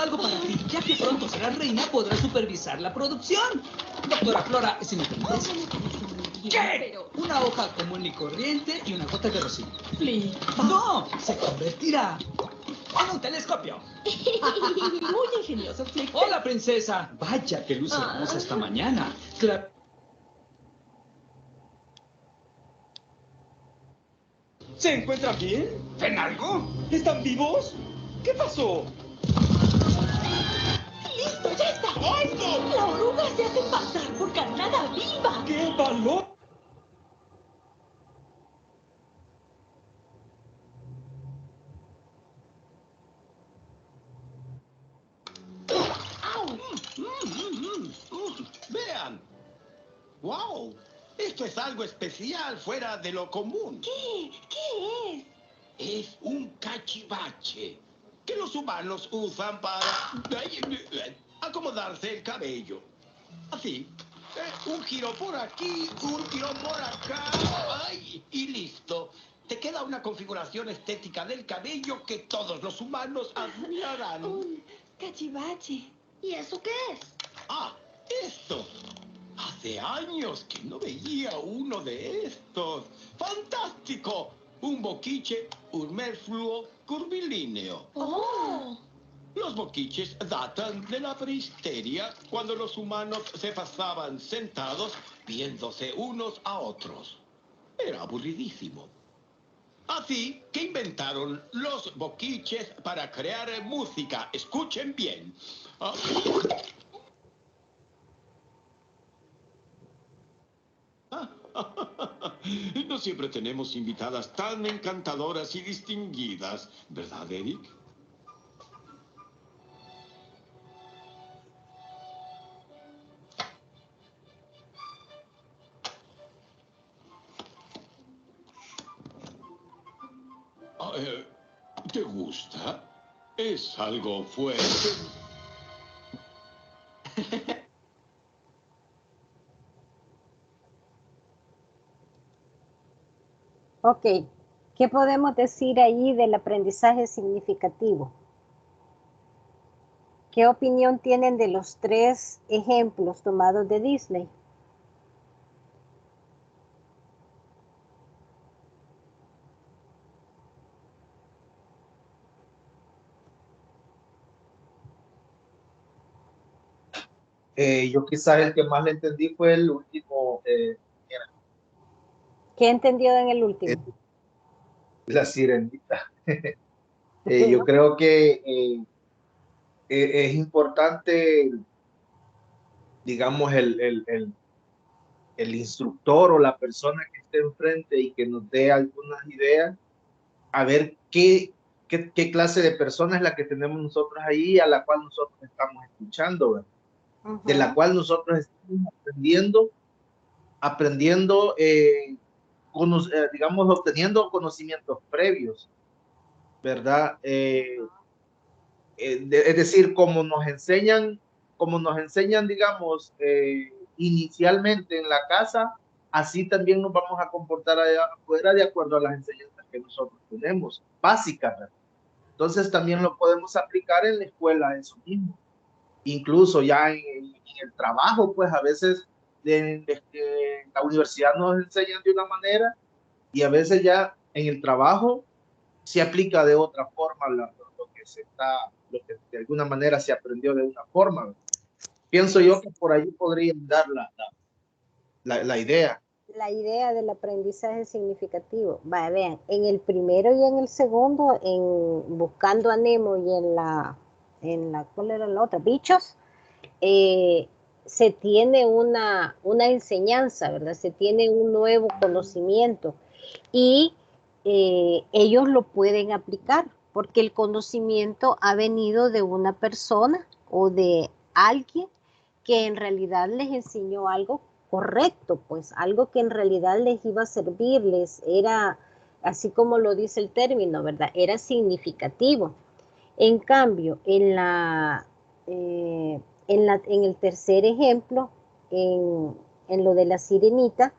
Algo para ti, ya que pronto serás reina, podrás supervisar la producción. Doctora Flora, ¿es inocente? ¿Qué? Una hoja común y corriente y una gota de rocío. Flea. ¡No! Se convertirá en un telescopio. Muy ingenioso, Flea. ¡Hola, princesa! Vaya, que luce hermosa esta mañana. Claro. ¿Se encuentran bien? ¿Ven algo? ¿Están vivos? ¿Qué pasó? ¡Listo, ya está! ¡Hazlo! La oruga se hace pasar por carnada viva. ¡Qué valor! Vean. ¡Wow! Esto es algo especial, fuera de lo común. ¿Qué? ¿Qué es? Es un cachivache. que los humanos usan para acomodarse el cabello. Así. Un giro por aquí, un giro por acá. ¡Ay! Y listo. Te queda una configuración estética del cabello que todos los humanos admirarán. Un cachivache. ¿Y eso qué es? Ah, esto. Hace años que no veía uno de estos. ¡Fantástico! Un boquiche, un merfluo curvilíneo. ¡Oh! Los boquiches datan de la prehistoria, cuando los humanos se pasaban sentados viéndose unos a otros. Era aburridísimo. Así que inventaron los boquiches para crear música. Escuchen bien. No siempre tenemos invitadas tan encantadoras y distinguidas, ¿verdad, Eric? ¿Te gusta? Es algo fuerte. Ok, ¿qué podemos decir ahí del aprendizaje significativo? ¿Qué opinión tienen de los 3 ejemplos tomados de Disney? Yo quizás el que más le entendí fue el último. ¿Qué entendió en el último? La sirenita. Yo creo que es importante, digamos, el instructor o la persona que esté enfrente y que nos dé algunas ideas, a ver qué clase de persona es la que tenemos nosotros ahí, a la cual nosotros estamos escuchando, ¿verdad? De la cual nosotros estamos aprendiendo, digamos, obteniendo conocimientos previos, ¿verdad? Es decir, como nos enseñan, digamos, inicialmente en la casa, así también nos vamos a comportar allá afuera de acuerdo a las enseñanzas que nosotros tenemos, básicas, ¿verdad? Entonces también lo podemos aplicar en la escuela, eso mismo. Incluso ya en el trabajo, pues a veces en la universidad nos enseñan de una manera y a veces ya en el trabajo se aplica de otra forma lo que de alguna manera se aprendió de una forma. Pienso yo que por ahí podrían dar la idea. La idea del aprendizaje significativo. Vean, en el primero y en el segundo, en Buscando a Nemo y en la ¿cuál era la otra? Bichos, se tiene una enseñanza, ¿verdad? Se tiene un nuevo conocimiento y ellos lo pueden aplicar porque el conocimiento ha venido de una persona o de alguien que en realidad les enseñó algo correcto, pues algo que en realidad les iba a servirles, era, así como lo dice el término, ¿verdad? Era significativo. En cambio, en el tercer ejemplo, en lo de la sirenita,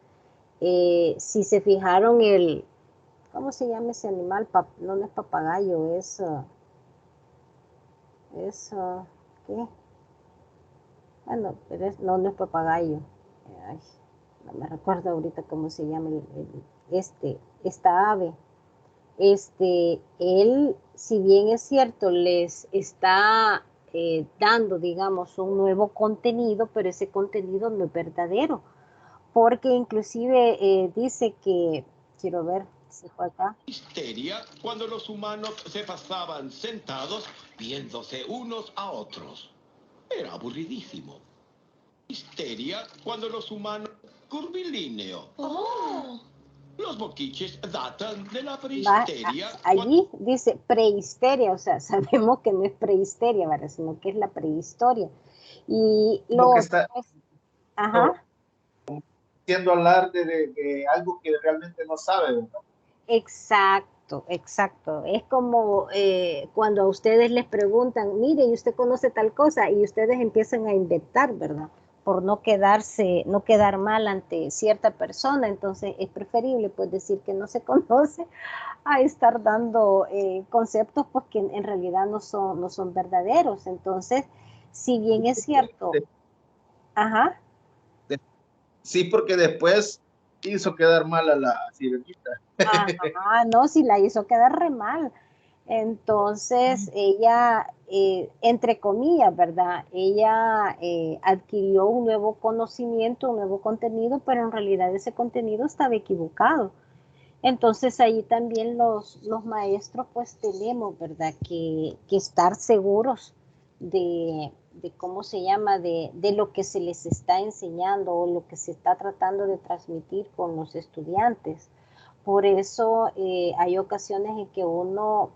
si se fijaron ¿cómo se llama ese animal? No es papagayo, ¿qué? Bueno, pero no es papagayo. Ay, no me recuerdo ahorita cómo se llama esta ave. Él, si bien es cierto, les está dando, digamos, un nuevo contenido, pero ese contenido no es verdadero, porque inclusive dice que, quiero ver si fue acá. Histeria cuando los humanos se pasaban sentados viéndose unos a otros. Era aburridísimo. Histeria cuando los humanos curvilíneo. ¡Oh! Los boquiches datan de la prehisteria. Allí dice prehisteria, o sea, sabemos que no es prehisteria, ¿verdad? Sino que es la prehistoria. Y lo está haciendo hablar de algo que realmente no sabe, ¿verdad? Exacto. Exacto, exacto. Es como cuando a ustedes les preguntan, mire, ¿y usted conoce tal cosa? Y ustedes empiezan a inventar, ¿verdad? Por no quedar mal ante cierta persona. Entonces es preferible pues decir que no se conoce a estar dando conceptos pues que en realidad no son verdaderos. Entonces, si bien es cierto, ajá. Sí, porque después hizo quedar mal a la sirenita. Ajá, no, si la hizo quedar re mal. Entonces ella, entre comillas, ¿verdad? Ella adquirió un nuevo conocimiento, un nuevo contenido, pero en realidad ese contenido estaba equivocado. Entonces ahí también los maestros pues tenemos, ¿verdad? Que estar seguros de cómo se llama, de lo que se les está enseñando o lo que se está tratando de transmitir con los estudiantes. Por eso hay ocasiones en que uno,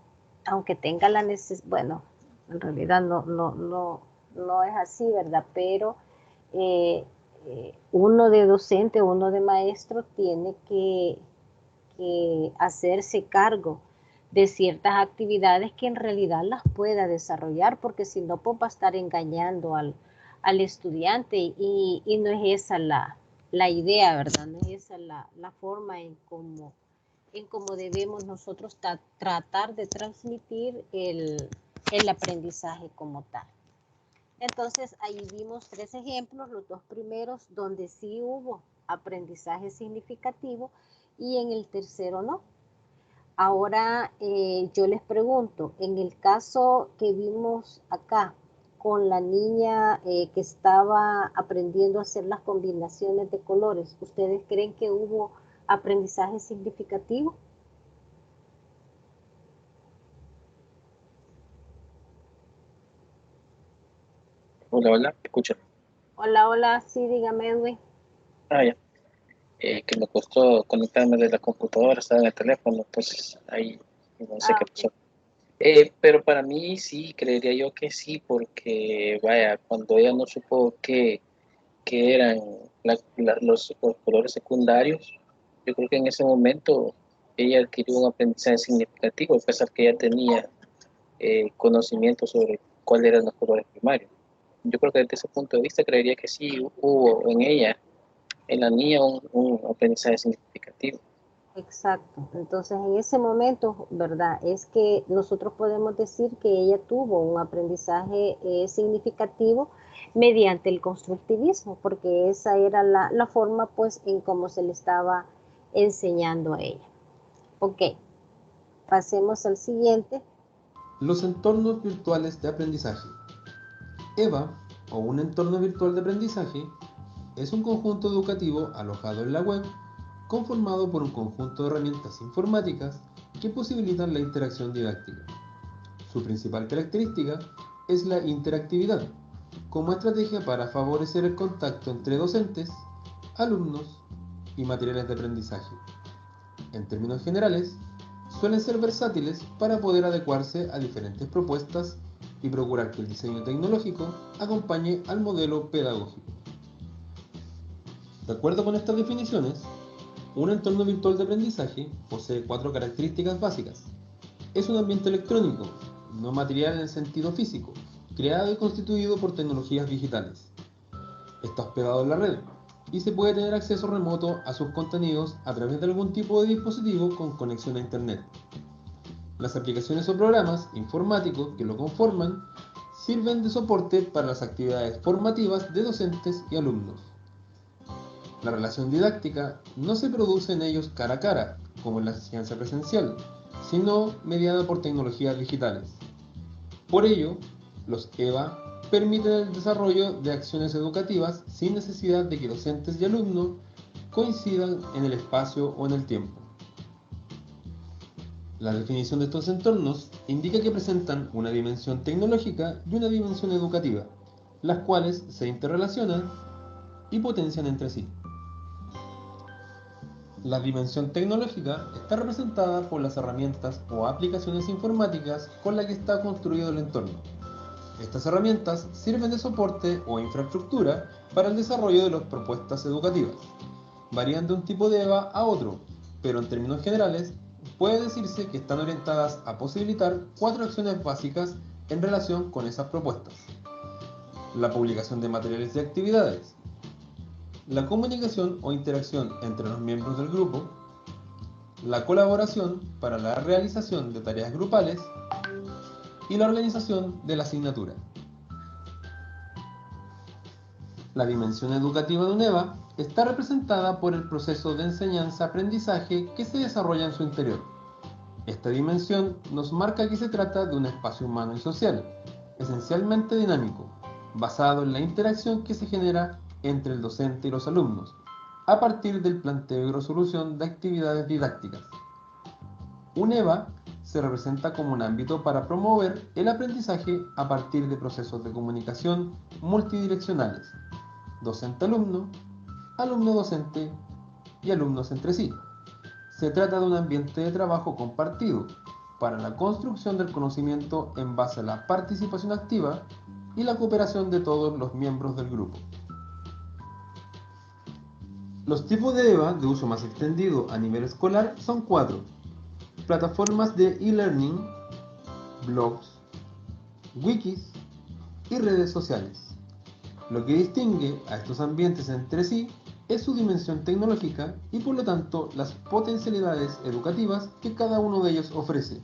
aunque tenga la necesidad, bueno, en realidad no es así, ¿verdad? Pero uno de docente, uno de maestro tiene que hacerse cargo de ciertas actividades que en realidad las pueda desarrollar, porque si no, pues va a estar engañando al estudiante y no es esa la idea, ¿verdad? No es esa la forma en cómo debemos nosotros tratar de transmitir el aprendizaje como tal. Entonces, ahí vimos 3 ejemplos, los 2 primeros donde sí hubo aprendizaje significativo y en el tercero no. Ahora yo les pregunto, en el caso que vimos acá con la niña que estaba aprendiendo a hacer las combinaciones de colores, ¿ustedes creen que hubo aprendizaje significativo? Hola, hola, ¿me escuchan? Hola, hola, sí, dígame, Edwin. Ya. Que me costó conectarme de la computadora, estaba en el teléfono, entonces ahí no sé qué pasó. Pero para mí sí, creería yo que sí, porque vaya, cuando ella no supo qué eran los colores secundarios, yo creo que en ese momento ella adquirió un aprendizaje significativo, a pesar que ella tenía conocimiento sobre cuáles eran los colores primarios. Yo creo que desde ese punto de vista creería que sí hubo en ella, en la niña, un aprendizaje significativo. Exacto. Entonces, en ese momento, ¿verdad? Es que nosotros podemos decir que ella tuvo un aprendizaje significativo mediante el constructivismo, porque esa era la forma, pues, en cómo se le estaba enseñando a ella. Ok, pasemos al siguiente. Los entornos virtuales de aprendizaje. EVA, o un entorno virtual de aprendizaje, es un conjunto educativo alojado en la web, conformado por un conjunto de herramientas informáticas que posibilitan la interacción didáctica. Su principal característica es la interactividad, como estrategia para favorecer el contacto entre docentes, alumnos y materiales de aprendizaje. En términos generales, suelen ser versátiles para poder adecuarse a diferentes propuestas y procurar que el diseño tecnológico acompañe al modelo pedagógico. De acuerdo con estas definiciones, un entorno virtual de aprendizaje posee 4 características básicas. Es un ambiente electrónico, no material en el sentido físico, creado y constituido por tecnologías digitales. Está hospedado en la red y se puede tener acceso remoto a sus contenidos a través de algún tipo de dispositivo con conexión a Internet. Las aplicaciones o programas informáticos que lo conforman sirven de soporte para las actividades formativas de docentes y alumnos. La relación didáctica no se produce en ellos cara a cara, como en la enseñanza presencial, sino mediada por tecnologías digitales. Por ello, los EVA permiten el desarrollo de acciones educativas sin necesidad de que docentes y alumnos coincidan en el espacio o en el tiempo. La definición de estos entornos indica que presentan una dimensión tecnológica y una dimensión educativa, las cuales se interrelacionan y potencian entre sí. La dimensión tecnológica está representada por las herramientas o aplicaciones informáticas con las que está construido el entorno. Estas herramientas sirven de soporte o infraestructura para el desarrollo de las propuestas educativas. Varían de un tipo de EVA a otro, pero en términos generales puede decirse que están orientadas a posibilitar 4 acciones básicas en relación con esas propuestas: la publicación de materiales y actividades, la comunicación o interacción entre los miembros del grupo, la colaboración para la realización de tareas grupales y la organización de la asignatura. La dimensión educativa de un EVA está representada por el proceso de enseñanza-aprendizaje que se desarrolla en su interior. Esta dimensión nos marca que se trata de un espacio humano y social, esencialmente dinámico, basado en la interacción que se genera entre el docente y los alumnos, a partir del planteo y resolución de actividades didácticas. Un EVA se representa como un ámbito para promover el aprendizaje a partir de procesos de comunicación multidireccionales: docente-alumno, alumno-docente y alumnos entre sí. Se trata de un ambiente de trabajo compartido para la construcción del conocimiento en base a la participación activa y la cooperación de todos los miembros del grupo. Los tipos de EVA de uso más extendido a nivel escolar son 4: plataformas de e-learning, blogs, wikis y redes sociales. Lo que distingue a estos ambientes entre sí es su dimensión tecnológica y, por lo tanto, las potencialidades educativas que cada uno de ellos ofrece,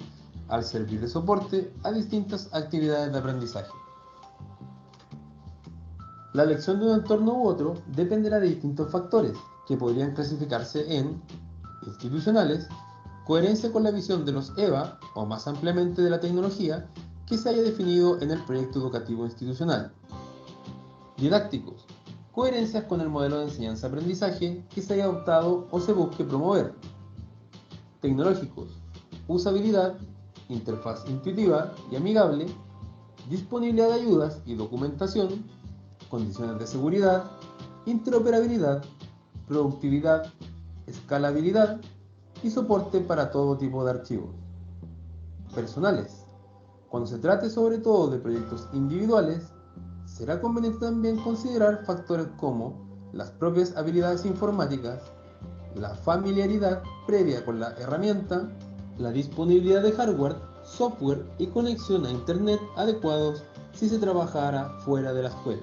al servir de soporte a distintas actividades de aprendizaje. La elección de un entorno u otro dependerá de distintos factores que podrían clasificarse en institucionales, coherencia con la visión de los EVA o más ampliamente de la tecnología que se haya definido en el proyecto educativo institucional; didácticos, coherencias con el modelo de enseñanza-aprendizaje que se haya adoptado o se busque promover; tecnológicos, usabilidad, interfaz intuitiva y amigable, disponibilidad de ayudas y documentación, condiciones de seguridad, interoperabilidad, productividad, escalabilidad y soporte para todo tipo de archivos. Personales. Cuando se trate sobre todo de proyectos individuales, será conveniente también considerar factores como las propias habilidades informáticas, la familiaridad previa con la herramienta, la disponibilidad de hardware, software y conexión a Internet adecuados si se trabajara fuera de la escuela.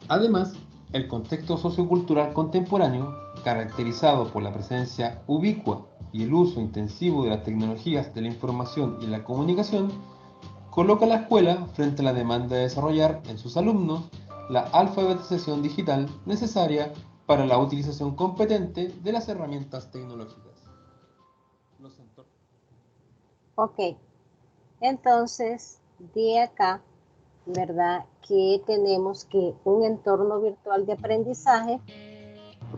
Además, el contexto sociocultural contemporáneo, caracterizado por la presencia ubicua y el uso intensivo de las tecnologías de la información y la comunicación, coloca a la escuela frente a la demanda de desarrollar en sus alumnos la alfabetización digital necesaria para la utilización competente de las herramientas tecnológicas. Ok, entonces de acá, ¿verdad? Que tenemos que un entorno virtual de aprendizaje.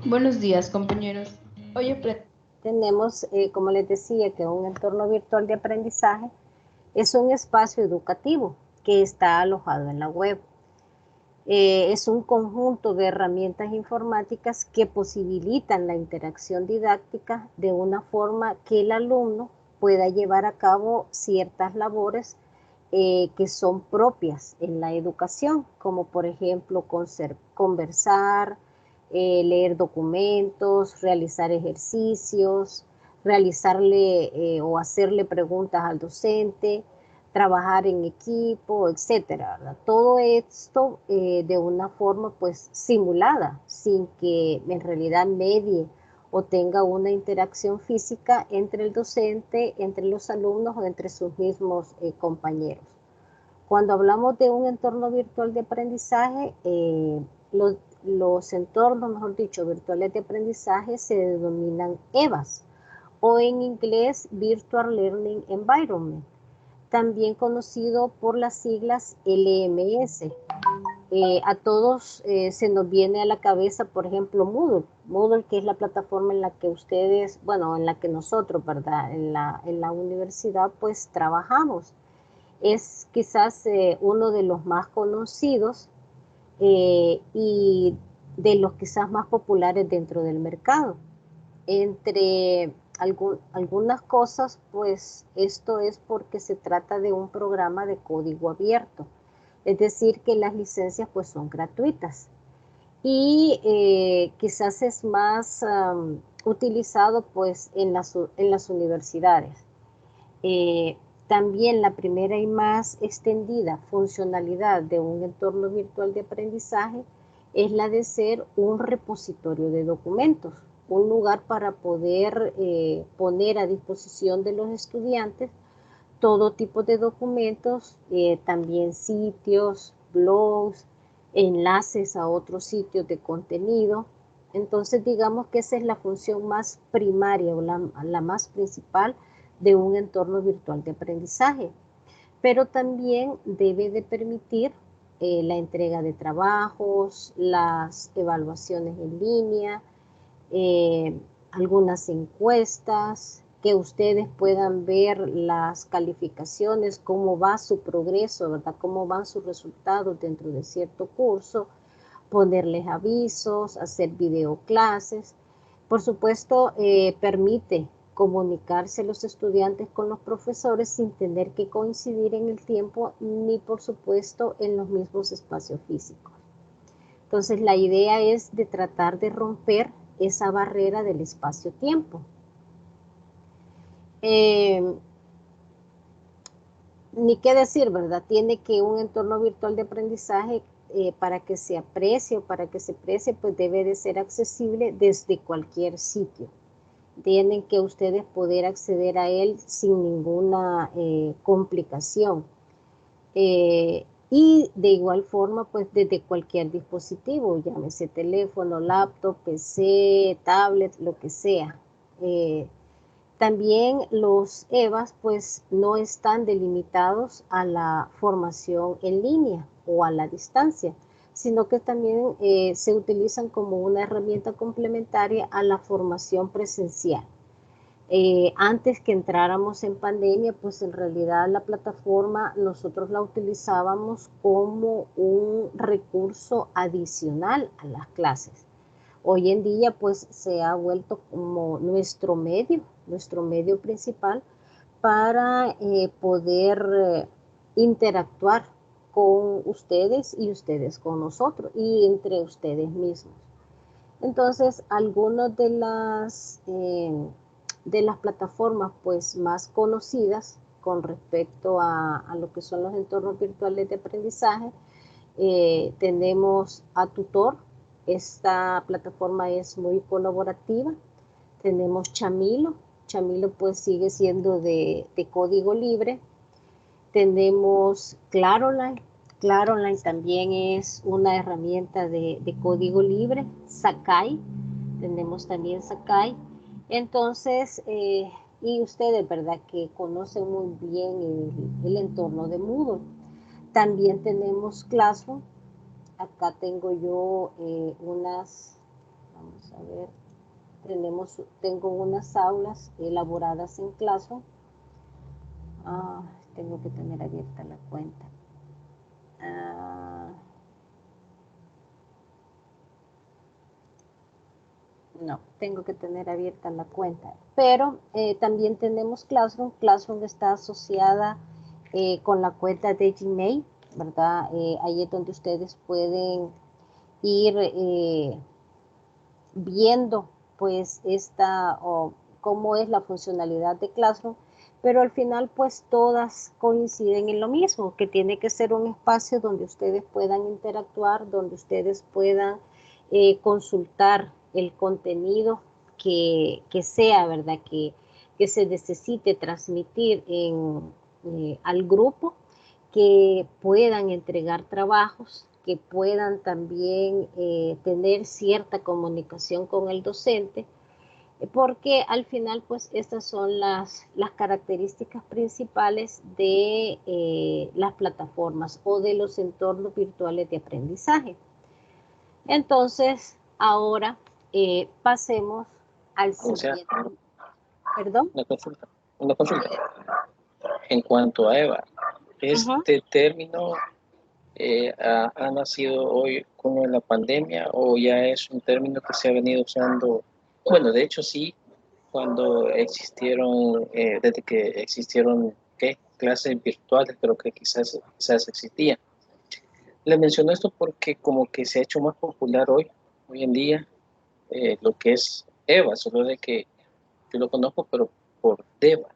Buenos días, compañeros. Hoy tenemos, como les decía, que un entorno virtual de aprendizaje es un espacio educativo que está alojado en la web. Es un conjunto de herramientas informáticas que posibilitan la interacción didáctica de una forma que el alumno pueda llevar a cabo ciertas labores que son propias en la educación, como por ejemplo conversar, leer documentos, realizar ejercicios, realizarle o hacerle preguntas al docente, trabajar en equipo, etcétera, ¿verdad? Todo esto de una forma pues simulada, sin que en realidad medie o tenga una interacción física entre el docente, entre los alumnos o entre sus mismos compañeros. Cuando hablamos de un entorno virtual de aprendizaje, los entornos, mejor dicho, virtuales de aprendizaje se denominan EVAs o en inglés Virtual Learning Environment, también conocido por las siglas LMS. A todos se nos viene a la cabeza, por ejemplo, Moodle, que es la plataforma en la que ustedes, bueno, en la que nosotros, ¿verdad? En la universidad, pues trabajamos. Es quizás uno de los más conocidos y de los quizás más populares dentro del mercado. Entre algunas cosas, pues esto es porque se trata de un programa de código abierto. Es decir, que las licencias pues son gratuitas. y quizás es más utilizado pues en las universidades. También la primera y más extendida funcionalidad de un entorno virtual de aprendizaje es la de ser un repositorio de documentos, un lugar para poder poner a disposición de los estudiantes todo tipo de documentos, también sitios, blogs, enlaces a otros sitios de contenido. Entonces digamos que esa es la función más primaria o la más principal de un entorno virtual de aprendizaje, pero también debe de permitir la entrega de trabajos, las evaluaciones en línea, algunas encuestas, que ustedes puedan ver las calificaciones, cómo va su progreso, ¿verdad? Cómo van sus resultados dentro de cierto curso, ponerles avisos, hacer videoclases. Por supuesto, permite comunicarse los estudiantes con los profesores sin tener que coincidir en el tiempo ni por supuesto en los mismos espacios físicos. Entonces la idea es de tratar de romper esa barrera del espacio-tiempo. Ni qué decir, ¿verdad? Tiene que un entorno virtual de aprendizaje para que se aprecie o para que se precie, pues debe de ser accesible desde cualquier sitio. Tienen que ustedes poder acceder a él sin ninguna complicación. Y de igual forma, pues desde cualquier dispositivo, llámese teléfono, laptop, PC, tablet, lo que sea. También los EVAs pues no están delimitados a la formación en línea o a la distancia, sino que también se utilizan como una herramienta complementaria a la formación presencial. Antes que entráramos en pandemia, pues en realidad la plataforma nosotros la utilizábamos como un recurso adicional a las clases. Hoy en día pues se ha vuelto como nuestro medio principal para poder interactuar con ustedes y ustedes con nosotros y entre ustedes mismos. Entonces, algunas de las plataformas pues más conocidas con respecto a lo que son los entornos virtuales de aprendizaje, tenemos a Tutor. Esta plataforma es muy colaborativa. Tenemos Chamilo. Chamilo pues sigue siendo de código libre. Tenemos Claroline. Claroline también es una herramienta de código libre. Sakai. Tenemos también Sakai. Entonces, y ustedes, ¿verdad? Que conocen muy bien el entorno de Moodle. También tenemos Classroom. Acá tengo yo unas, vamos a ver, tengo unas aulas elaboradas en Classroom. Tengo que tener abierta la cuenta. No, tengo que tener abierta la cuenta. Pero también tenemos Classroom. Classroom está asociada con la cuenta de Gmail, ¿verdad? Ahí es donde ustedes pueden ir viendo pues cómo es la funcionalidad de Classroom, pero al final pues todas coinciden en lo mismo, que tiene que ser un espacio donde ustedes puedan interactuar, donde ustedes puedan consultar el contenido que sea, ¿verdad? Que se necesite transmitir al grupo, que puedan entregar trabajos, que puedan también tener cierta comunicación con el docente, porque al final pues estas son las características principales de las plataformas o de los entornos virtuales de aprendizaje. Entonces, ahora pasemos al siguiente. ¿Perdón? Una consulta. En cuanto a EVA, ¿este término ha nacido hoy con la pandemia o ya es un término que se ha venido usando? Bueno, de hecho sí, cuando existieron, desde que existieron clases virtuales, creo que quizás existían. Le menciono esto porque como que se ha hecho más popular hoy en día, lo que es EVA, solo de que yo lo conozco, pero por DEVA,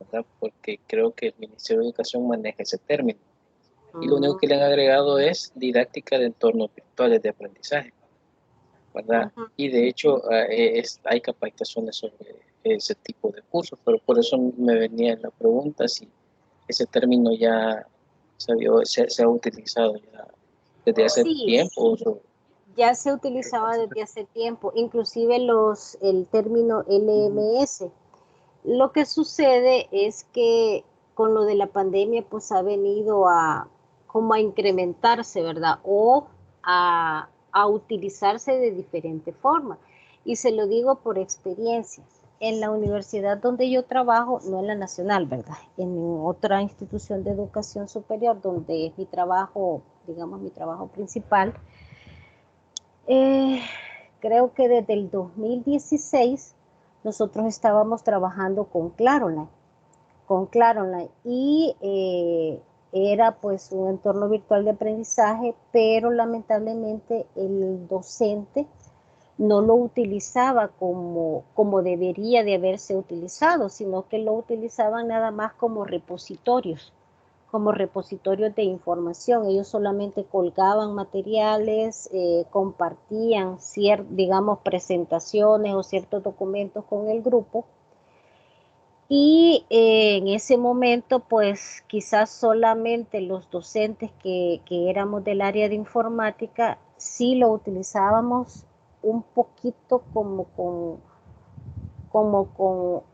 ¿verdad? Porque creo que el Ministerio de Educación maneja ese término. Y lo único que le han agregado es didáctica de entornos virtuales de aprendizaje, ¿verdad? Y de hecho hay capacitaciones sobre ese tipo de cursos, pero por eso me venía la pregunta si ese término ya se ha utilizado ya desde hace Sí, tiempo. ya se utilizaba desde hace tiempo, inclusive el término LMS. Lo que sucede es que con lo de la pandemia pues ha venido como a incrementarse, ¿verdad? O a utilizarse de diferente forma. Y se lo digo por experiencias. En la universidad donde yo trabajo, no en la nacional, ¿verdad? En otra institución de educación superior donde es mi trabajo, digamos, mi trabajo principal, creo que desde el 2016 nosotros estábamos trabajando con Claroline y era pues un entorno virtual de aprendizaje, pero lamentablemente el docente no lo utilizaba como debería de haberse utilizado, sino que lo utilizaban nada más como repositorios de información. Ellos solamente colgaban materiales, compartían digamos, presentaciones o ciertos documentos con el grupo. Y en ese momento, pues quizás solamente los docentes que éramos del área de informática, sí lo utilizábamos un poquito como con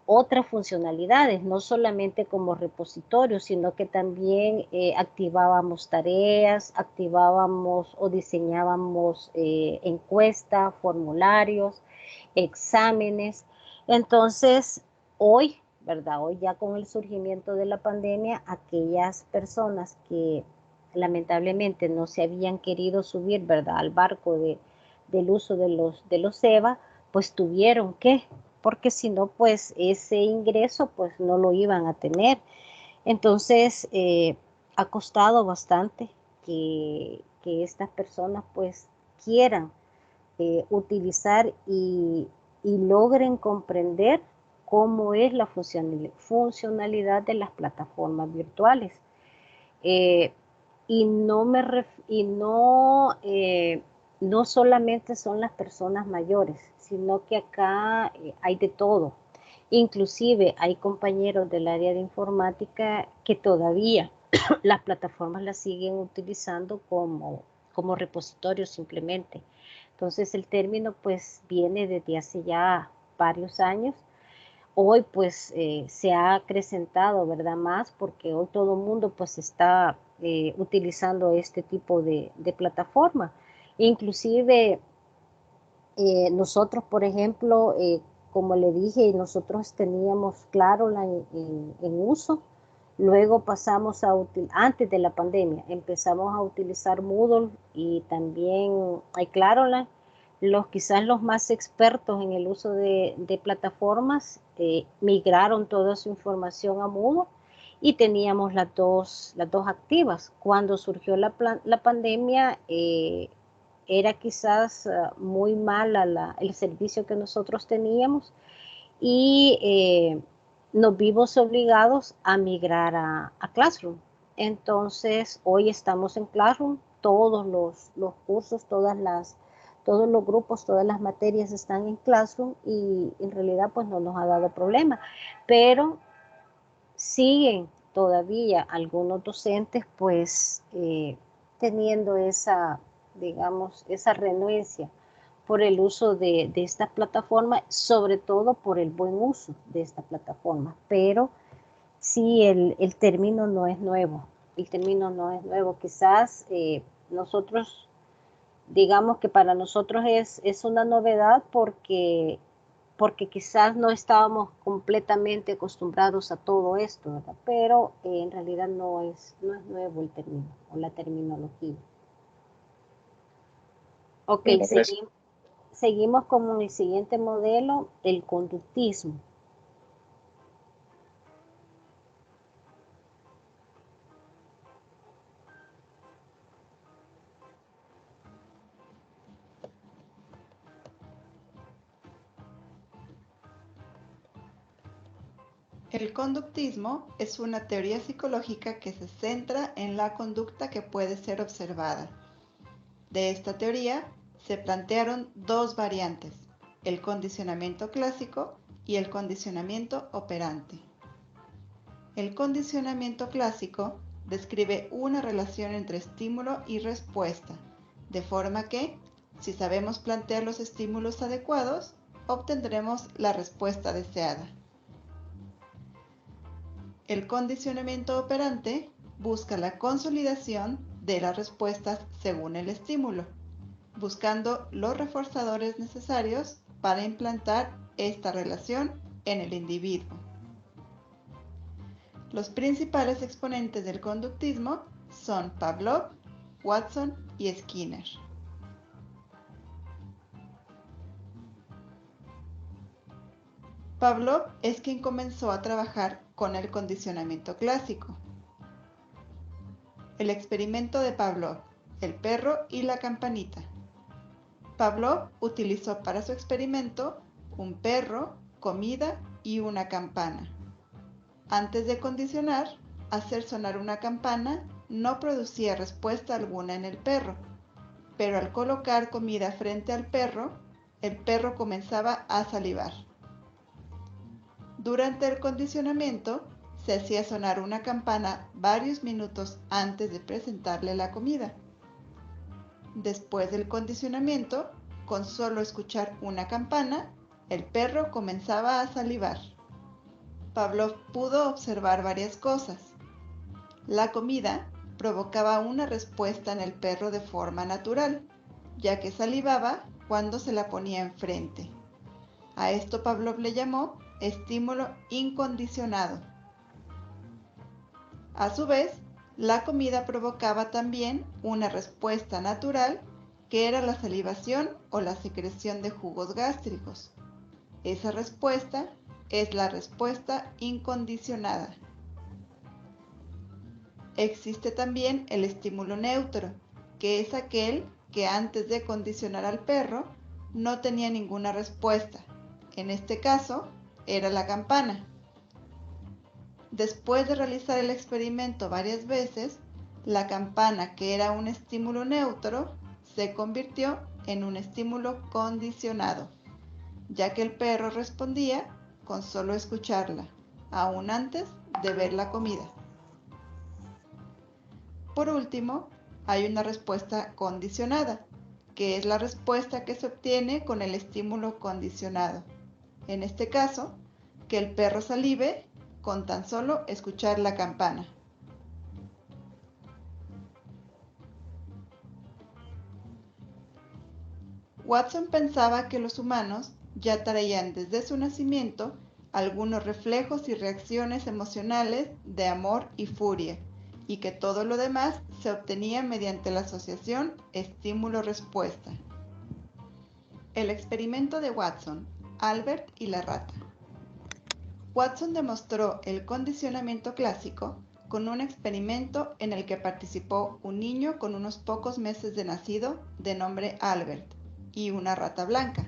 otras funcionalidades, no solamente como repositorio, sino que también activábamos tareas, activábamos o diseñábamos encuestas, formularios, exámenes. Entonces, hoy, ¿verdad? Hoy ya con el surgimiento de la pandemia, aquellas personas que lamentablemente no se habían querido subir, ¿verdad?, al barco del uso de los EVA, pues tuvieron que, porque si no, pues ese ingreso pues no lo iban a tener. Entonces, ha costado bastante que estas personas pues quieran utilizar y logren comprender cómo es la funcionalidad de las plataformas virtuales. Y no solamente son las personas mayores, sino que acá hay de todo. Inclusive hay compañeros del área de informática que todavía las plataformas las siguen utilizando como repositorios simplemente. Entonces el término pues viene desde hace ya varios años. Hoy pues se ha acrecentado, ¿verdad? Más porque hoy todo el mundo pues está utilizando este tipo de plataforma. Inclusive nosotros, por ejemplo, como le dije, nosotros teníamos Clarola en uso. Luego pasamos antes de la pandemia, empezamos a utilizar Moodle y también hay Clarola. Quizás los más expertos en el uso de plataformas migraron toda su información a Moodle y teníamos las dos activas. Cuando surgió la pandemia, era quizás muy mala el servicio que nosotros teníamos y nos vimos obligados a migrar a Classroom. Entonces, hoy estamos en Classroom, todos los cursos, todos los grupos, todas las materias están en Classroom y en realidad pues no nos ha dado problema, pero siguen todavía algunos docentes pues teniendo digamos, esa renuencia por el uso de esta plataforma, sobre todo por el buen uso de esta plataforma. Pero sí, el término no es nuevo. El término no es nuevo. Quizás nosotros, digamos que para nosotros es una novedad porque quizás no estábamos completamente acostumbrados a todo esto, ¿verdad? Pero en realidad no es nuevo el término o la terminología. Ok, seguimos con el siguiente modelo, el conductismo. El conductismo es una teoría psicológica que se centra en la conducta que puede ser observada. De esta teoría se plantearon dos variantes, el condicionamiento clásico y el condicionamiento operante. El condicionamiento clásico describe una relación entre estímulo y respuesta, de forma que, si sabemos plantear los estímulos adecuados, obtendremos la respuesta deseada. El condicionamiento operante busca la consolidación de las respuestas según el estímulo, buscando los reforzadores necesarios para implantar esta relación en el individuo. Los principales exponentes del conductismo son Pavlov, Watson y Skinner. Pavlov es quien comenzó a trabajar con el condicionamiento clásico. El experimento de Pavlov, el perro y la campanita. Pavlov utilizó para su experimento un perro, comida y una campana. Antes de condicionar, hacer sonar una campana no producía respuesta alguna en el perro, pero al colocar comida frente al perro, el perro comenzaba a salivar. Durante el condicionamiento, se hacía sonar una campana varios minutos antes de presentarle la comida. Después del condicionamiento, con solo escuchar una campana, el perro comenzaba a salivar. Pavlov pudo observar varias cosas. La comida provocaba una respuesta en el perro de forma natural, ya que salivaba cuando se la ponía enfrente. A esto Pavlov le llamó estímulo incondicionado. A su vez, la comida provocaba también una respuesta natural, que era la salivación o la secreción de jugos gástricos. Esa respuesta es la respuesta incondicionada. Existe también el estímulo neutro, que es aquel que antes de condicionar al perro no tenía ninguna respuesta. En este caso, era la campana. Después de realizar el experimento varias veces, la campana, que era un estímulo neutro, se convirtió en un estímulo condicionado, ya que el perro respondía con solo escucharla, aún antes de ver la comida. Por último, hay una respuesta condicionada, que es la respuesta que se obtiene con el estímulo condicionado. En este caso, que el perro salive con tan solo escuchar la campana. Watson pensaba que los humanos ya traían desde su nacimiento algunos reflejos y reacciones emocionales de amor y furia, y que todo lo demás se obtenía mediante la asociación estímulo-respuesta. El experimento de Watson, Albert y la rata. Watson demostró el condicionamiento clásico con un experimento en el que participó un niño con unos pocos meses de nacido de nombre Albert y una rata blanca.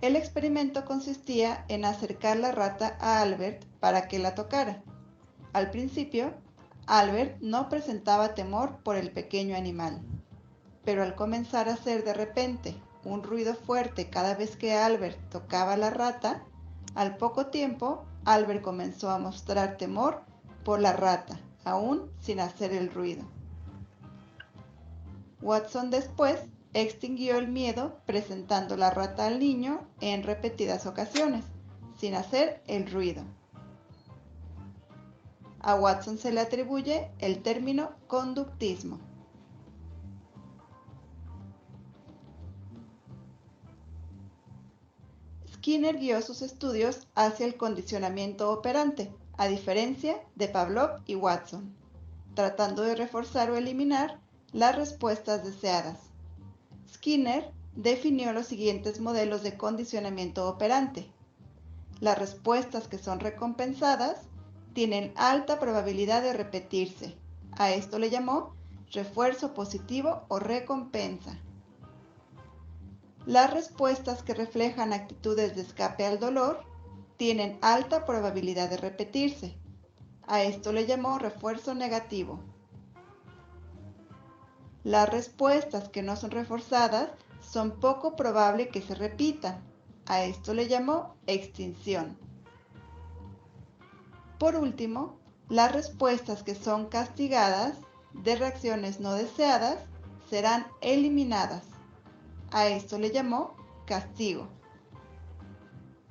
El experimento consistía en acercar la rata a Albert para que la tocara. Al principio, Albert no presentaba temor por el pequeño animal, pero al comenzar a hacer de repente un ruido fuerte cada vez que Albert tocaba la rata, al poco tiempo Albert comenzó a mostrar temor por la rata, aún sin hacer el ruido. Watson después extinguió el miedo presentando la rata al niño en repetidas ocasiones, sin hacer el ruido. A Watson se le atribuye el término conductismo. Skinner guió sus estudios hacia el condicionamiento operante, a diferencia de Pavlov y Watson, tratando de reforzar o eliminar las respuestas deseadas. Skinner definió los siguientes modelos de condicionamiento operante. Las respuestas que son recompensadas tienen alta probabilidad de repetirse. A esto le llamó refuerzo positivo o recompensa. Las respuestas que reflejan actitudes de escape al dolor tienen alta probabilidad de repetirse. A esto le llamó refuerzo negativo. Las respuestas que no son reforzadas son poco probable que se repitan. A esto le llamó extinción. Por último, las respuestas que son castigadas de reacciones no deseadas serán eliminadas. A esto le llamó castigo.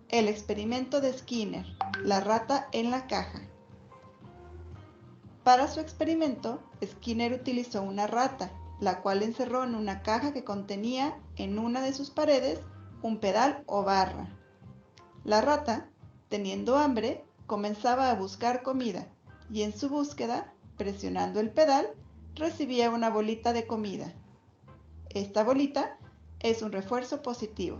El experimento de Skinner, la rata en la caja. Para su experimento, Skinner utilizó una rata, la cual encerró en una caja que contenía en una de sus paredes un pedal o barra. La rata, teniendo hambre, comenzaba a buscar comida y en su búsqueda, presionando el pedal, recibía una bolita de comida. Esta bolita es un refuerzo positivo.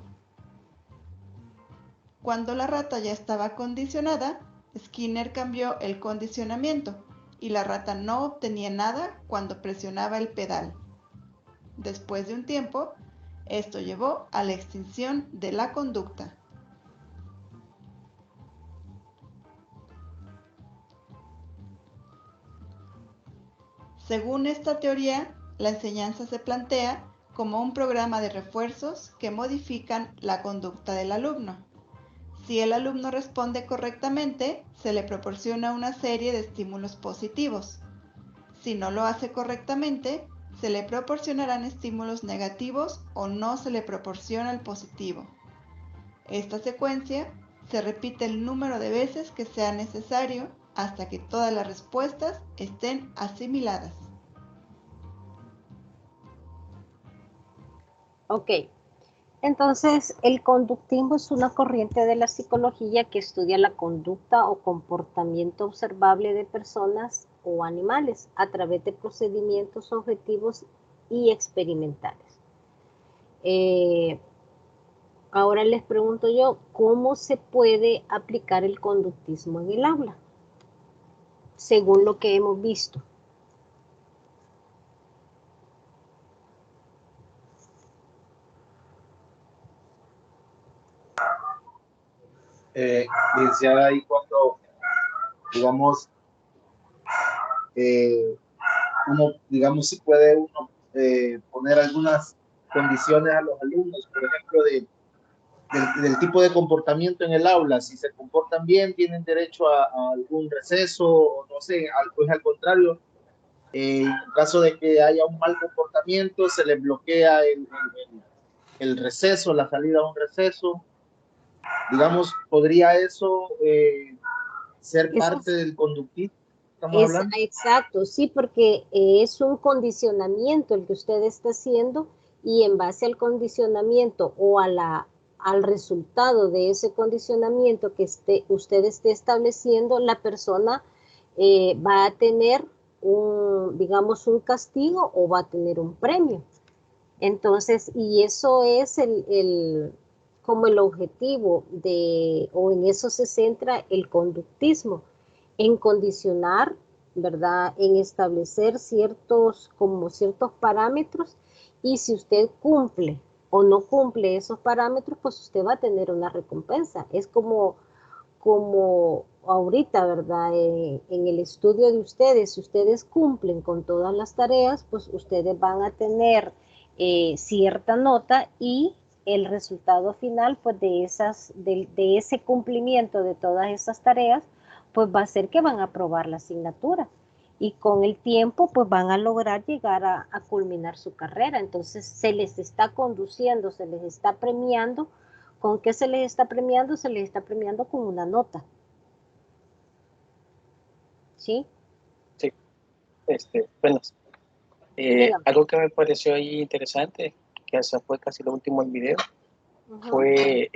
Cuando la rata ya estaba condicionada, Skinner cambió el condicionamiento y la rata no obtenía nada cuando presionaba el pedal. Después de un tiempo, esto llevó a la extinción de la conducta. Según esta teoría, la enseñanza se plantea como un programa de refuerzos que modifican la conducta del alumno. Si el alumno responde correctamente, se le proporciona una serie de estímulos positivos. Si no lo hace correctamente, se le proporcionarán estímulos negativos o no se le proporciona el positivo. Esta secuencia se repite el número de veces que sea necesario hasta que todas las respuestas estén asimiladas. Ok. Entonces, el conductismo es una corriente de la psicología que estudia la conducta o comportamiento observable de personas o animales a través de procedimientos objetivos y experimentales. Ahora les pregunto yo, ¿cómo se puede aplicar el conductismo en el aula? Según lo que hemos visto. Licenciada, ahí cuando, digamos, uno, digamos, si puede uno poner algunas condiciones a los alumnos, por ejemplo, del tipo de comportamiento en el aula, si se comportan bien, tienen derecho a algún receso, o no sé, pues al contrario, en caso de que haya un mal comportamiento, se les bloquea el receso, la salida a un receso. Digamos, ¿podría eso ser parte del conductismo? Exacto, sí, porque es un condicionamiento el que usted está haciendo y en base al condicionamiento o al resultado de ese condicionamiento que usted esté estableciendo, la persona va a tener digamos, un castigo o va a tener un premio. Entonces, y eso es como el objetivo o en eso se centra el conductismo, en condicionar, ¿verdad? En establecer ciertos parámetros, y si usted cumple o no cumple esos parámetros, pues usted va a tener una recompensa. Es como ahorita, ¿verdad? En el estudio de ustedes, si ustedes cumplen con todas las tareas, pues ustedes van a tener cierta nota, y el resultado final, pues de ese cumplimiento de todas esas tareas, pues va a ser que van a aprobar la asignatura, y con el tiempo pues van a lograr llegar a culminar su carrera. Entonces se les está conduciendo, se les está premiando. ¿Con qué se les está premiando? Se les está premiando con una nota. ¿Sí? Sí. Bueno, algo que me pareció ahí interesante, que hasta fue casi lo último del video, fue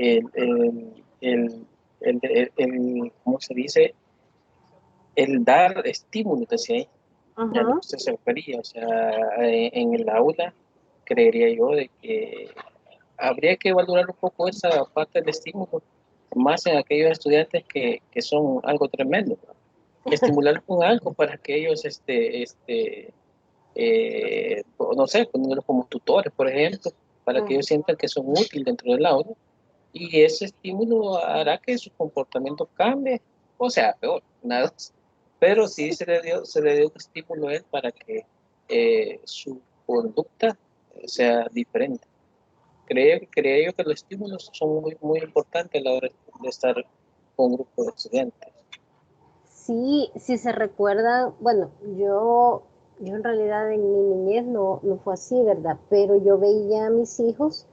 ¿cómo se dice? El dar estímulos, decía ahí. Ya lo que usted se refería, o sea, en el aula, creería yo de que habría que valorar un poco esa parte del estímulo, más en aquellos estudiantes que son algo tremendo. Estimular con algo para que ellos, no sé, poniéndolos como tutores, por ejemplo, para que ellos sientan que son útiles dentro del aula, y ese estímulo hará que su comportamiento cambie, o sea, peor, nada. Pero sí se le dio un estímulo a él para que su conducta sea diferente. Creía yo que los estímulos son muy, muy importantes a la hora de estar con un grupo de estudiantes. Sí, si se recuerda, bueno, yo en realidad en mi niñez no fue así, ¿verdad? Pero yo veía a mis hijos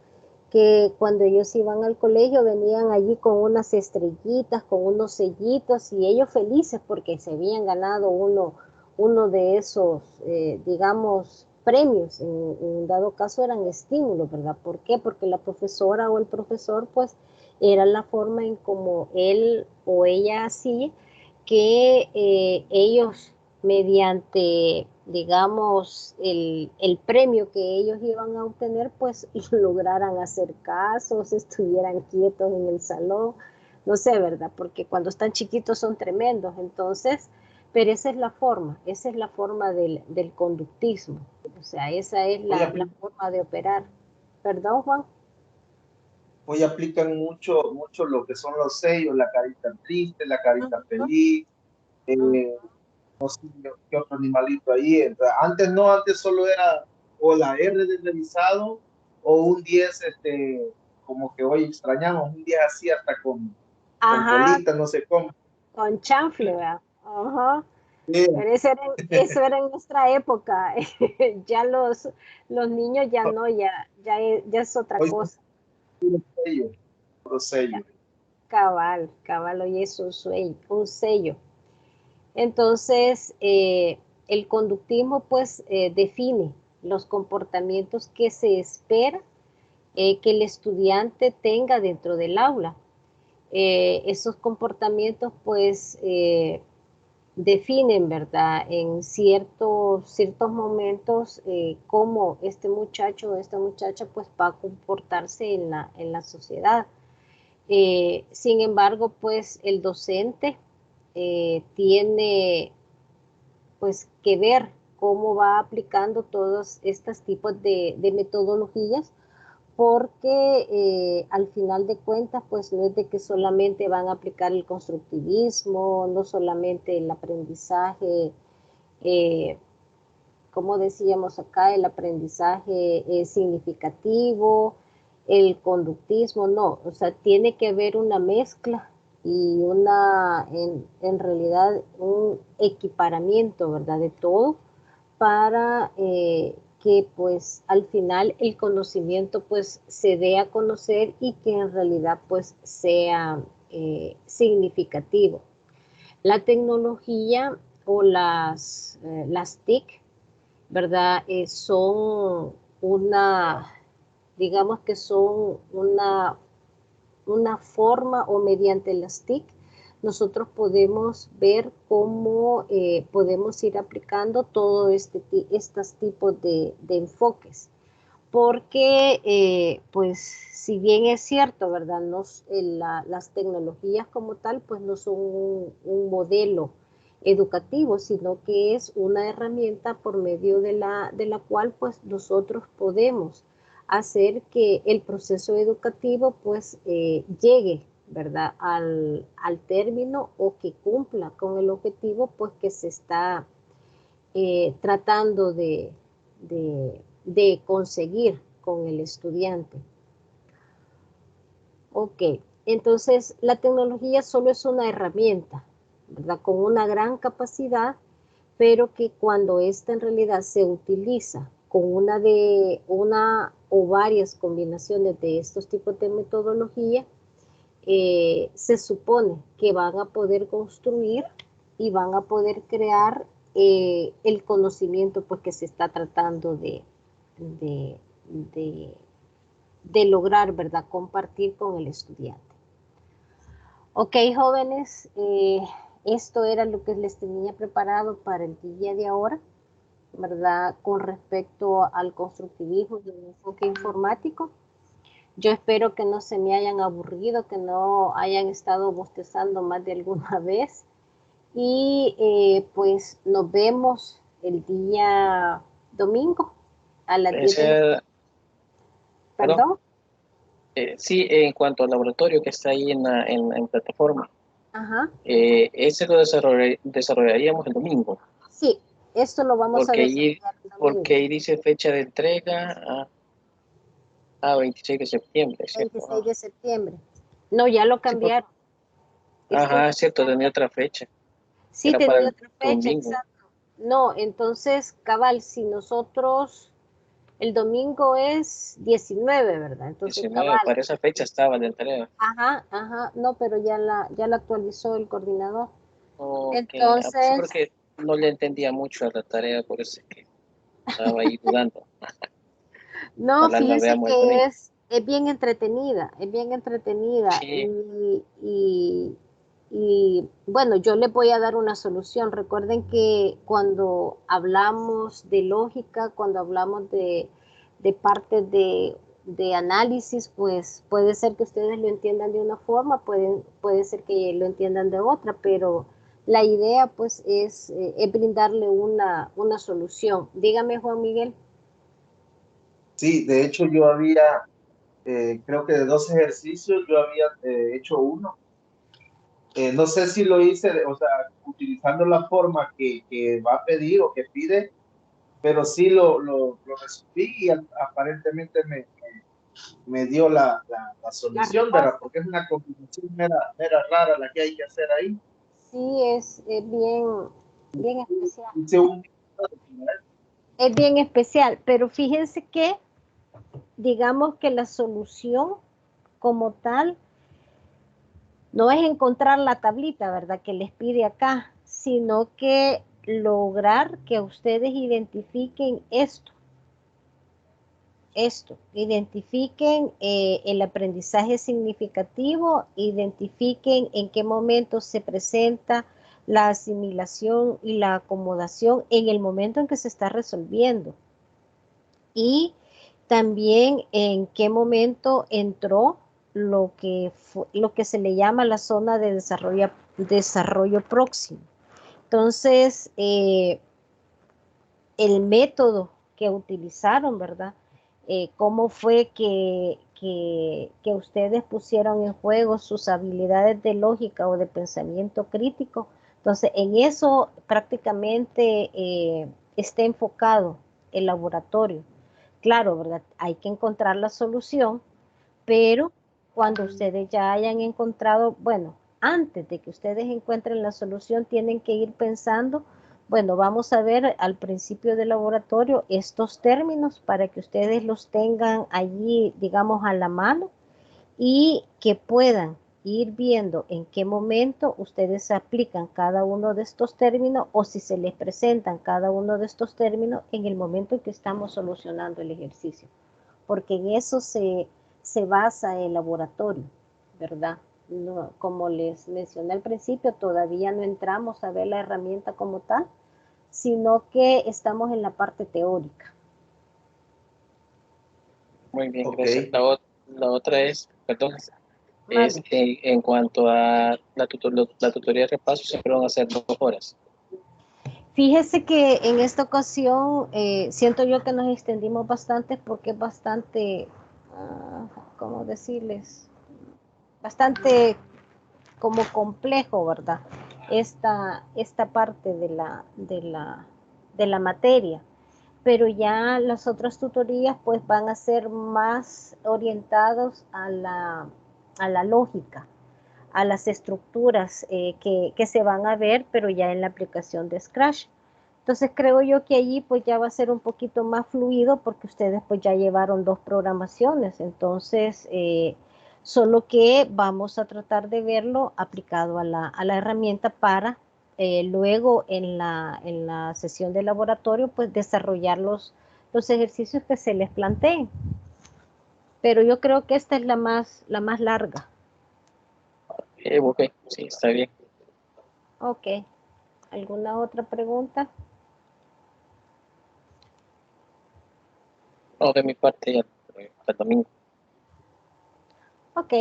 que cuando ellos iban al colegio venían allí con unas estrellitas, con unos sellitos y ellos felices porque se habían ganado uno de esos, digamos, premios. En dado caso eran estímulos, ¿verdad? ¿Por qué? Porque la profesora o el profesor, pues, era la forma en como él o ella hacía que ellos mediante, digamos, el premio que ellos iban a obtener, pues lograran hacer casos, estuvieran quietos en el salón, no sé, ¿verdad? Porque cuando están chiquitos son tremendos, entonces, pero esa es la forma del conductismo, o sea, esa es la forma de operar. ¿Perdón, Juan? Hoy aplican mucho, mucho lo que son los sellos, la carita triste, la carita feliz, no sé qué otro animalito ahí. Antes no, antes solo era o la R de revisado o un 10, como que hoy extrañamos, un 10 así hasta con colita, no sé cómo. Con chanfle, ¿verdad? Ajá. Sí. Pero eso era en nuestra época. Ya los niños ya no, ya es otra Hoy cosa. Puro sello. Cabal, hoy es un sello. Entonces, el conductismo pues define los comportamientos que se espera que el estudiante tenga dentro del aula. Esos comportamientos pues definen, ¿verdad? En ciertos momentos cómo este muchacho o esta muchacha pues va a comportarse en la sociedad. Sin embargo, pues el docente tiene pues que ver cómo va aplicando todos estos tipos de metodologías porque al final de cuentas pues no es de que solamente van a aplicar el constructivismo, no solamente el aprendizaje, como decíamos acá, el aprendizaje significativo, el conductismo, no, o sea, tiene que haber una mezcla y en realidad un equiparamiento, ¿verdad? De todo para que pues al final el conocimiento pues se dé a conocer y que en realidad pues sea significativo. La tecnología o las TIC, ¿verdad? Son digamos que son una forma o mediante las TIC nosotros podemos ver cómo podemos ir aplicando todo estos tipos de enfoques. Porque, pues, si bien es cierto, ¿verdad? Las tecnologías como tal, pues no son un modelo educativo, sino que es una herramienta por medio de la cual, pues, nosotros podemos hacer que el proceso educativo, pues, llegue, ¿verdad? Al término o que cumpla con el objetivo, pues, que se está tratando de conseguir con el estudiante. Ok, entonces la tecnología solo es una herramienta, ¿verdad? Con una gran capacidad, pero que cuando esta en realidad se utiliza con una o varias combinaciones de estos tipos de metodología, se supone que van a poder construir y van a poder crear el conocimiento pues, que se está tratando de lograr, ¿verdad? Compartir con el estudiante. Ok, jóvenes, esto era lo que les tenía preparado para el día de ahora, ¿verdad? Con respecto al constructivismo y el enfoque informático. Yo espero que no se me hayan aburrido, que no hayan estado bostezando más de alguna vez. Y pues nos vemos el día domingo a las 10 de la... ¿Perdón? Sí, en cuanto al laboratorio que está ahí en plataforma, Ajá. ese lo desarrollaríamos el domingo. Sí, esto lo vamos a Porque desarrollar el domingo. porque ahí dice fecha de entrega a 26 de septiembre, ¿cierto? 26 de septiembre. No, ya lo cambiaron. Ajá, cierto, tenía otra fecha. Sí, Era para tenía el otra fecha, domingo. exacto. No, entonces, cabal, si nosotros, el domingo es 19, ¿verdad? Entonces, 19, cabal. para esa fecha estaba la entrega. Ajá, no, pero ya la actualizó el coordinador. Okay. Entonces, Sí, porque no le entendía mucho a la tarea, por eso es que estaba ahí dudando. no, Ojalá la fíjese veamos el que domingo. es bien entretenida, Sí. y bueno, yo les voy a dar una solución. Recuerden que cuando hablamos de lógica, cuando hablamos de parte de análisis, pues puede ser que ustedes lo entiendan de una forma, puede ser que lo entiendan de otra, pero la idea pues es brindarle una solución. Dígame, Juan Miguel. Sí, de hecho yo había, creo que de 2 ejercicios, yo había hecho uno. No sé si lo hice, o sea, utilizando la forma que va a pedir o que pide, pero sí lo resolví y aparentemente me dio la solución, ¿verdad? Porque es una combinación mera rara la que hay que hacer ahí. Sí, es bien especial. Hice un- Es bien especial, pero fíjense que, digamos que la solución como tal no es encontrar la tablita, ¿verdad? Que les pide acá, sino que lograr que ustedes identifiquen esto, identifiquen el aprendizaje significativo, identifiquen en qué momento se presenta la asimilación y la acomodación en el momento en que se está resolviendo. Y también en qué momento entró lo que se le llama la zona de desarrollo próximo. Entonces, el método que utilizaron, ¿verdad? Cómo fue que ustedes pusieron en juego sus habilidades de lógica o de pensamiento crítico. Entonces, en eso prácticamente está enfocado el laboratorio. Claro, ¿verdad? Hay que encontrar la solución, pero cuando ustedes ya hayan encontrado, bueno, antes de que ustedes encuentren la solución, tienen que ir pensando, bueno, vamos a ver al principio del laboratorio estos términos para que ustedes los tengan allí, digamos, a la mano y que puedan ir viendo en qué momento ustedes aplican cada uno de estos términos o si se les presentan cada uno de estos términos en el momento en que estamos solucionando el ejercicio. Porque en eso se basa el laboratorio, ¿verdad? No, como les mencioné al principio, todavía no entramos a ver la herramienta como tal, sino que estamos en la parte teórica. Muy bien, Okay. gracias. La otra es, perdón, es en cuanto a la tutoría de repaso, siempre van a ser 2 horas. Fíjese que en esta ocasión siento yo que nos extendimos bastante porque es bastante, ¿cómo decirles? Bastante como complejo, ¿verdad? Esta parte de la materia. Pero ya las otras tutorías pues van a ser más orientados a la lógica, a las estructuras que se van a ver, pero ya en la aplicación de Scratch. Entonces creo yo que allí pues ya va a ser un poquito más fluido porque ustedes pues ya llevaron 2 programaciones, entonces solo que vamos a tratar de verlo aplicado a la herramienta para luego en la sesión de laboratorio pues desarrollar los ejercicios que se les planteen. Pero yo creo que esta es la más larga. Ok, sí, está bien. Ok. ¿Alguna otra pregunta? No, de mi parte ya, el domingo. Ok,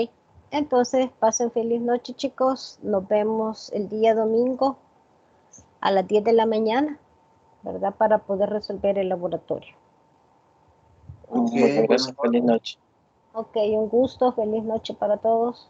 entonces pasen feliz noche, chicos. Nos vemos el día domingo a las 10 de la mañana, ¿verdad? Para poder resolver el laboratorio. Muchas gracias, feliz noche. Ok, un gusto, feliz noche para todos.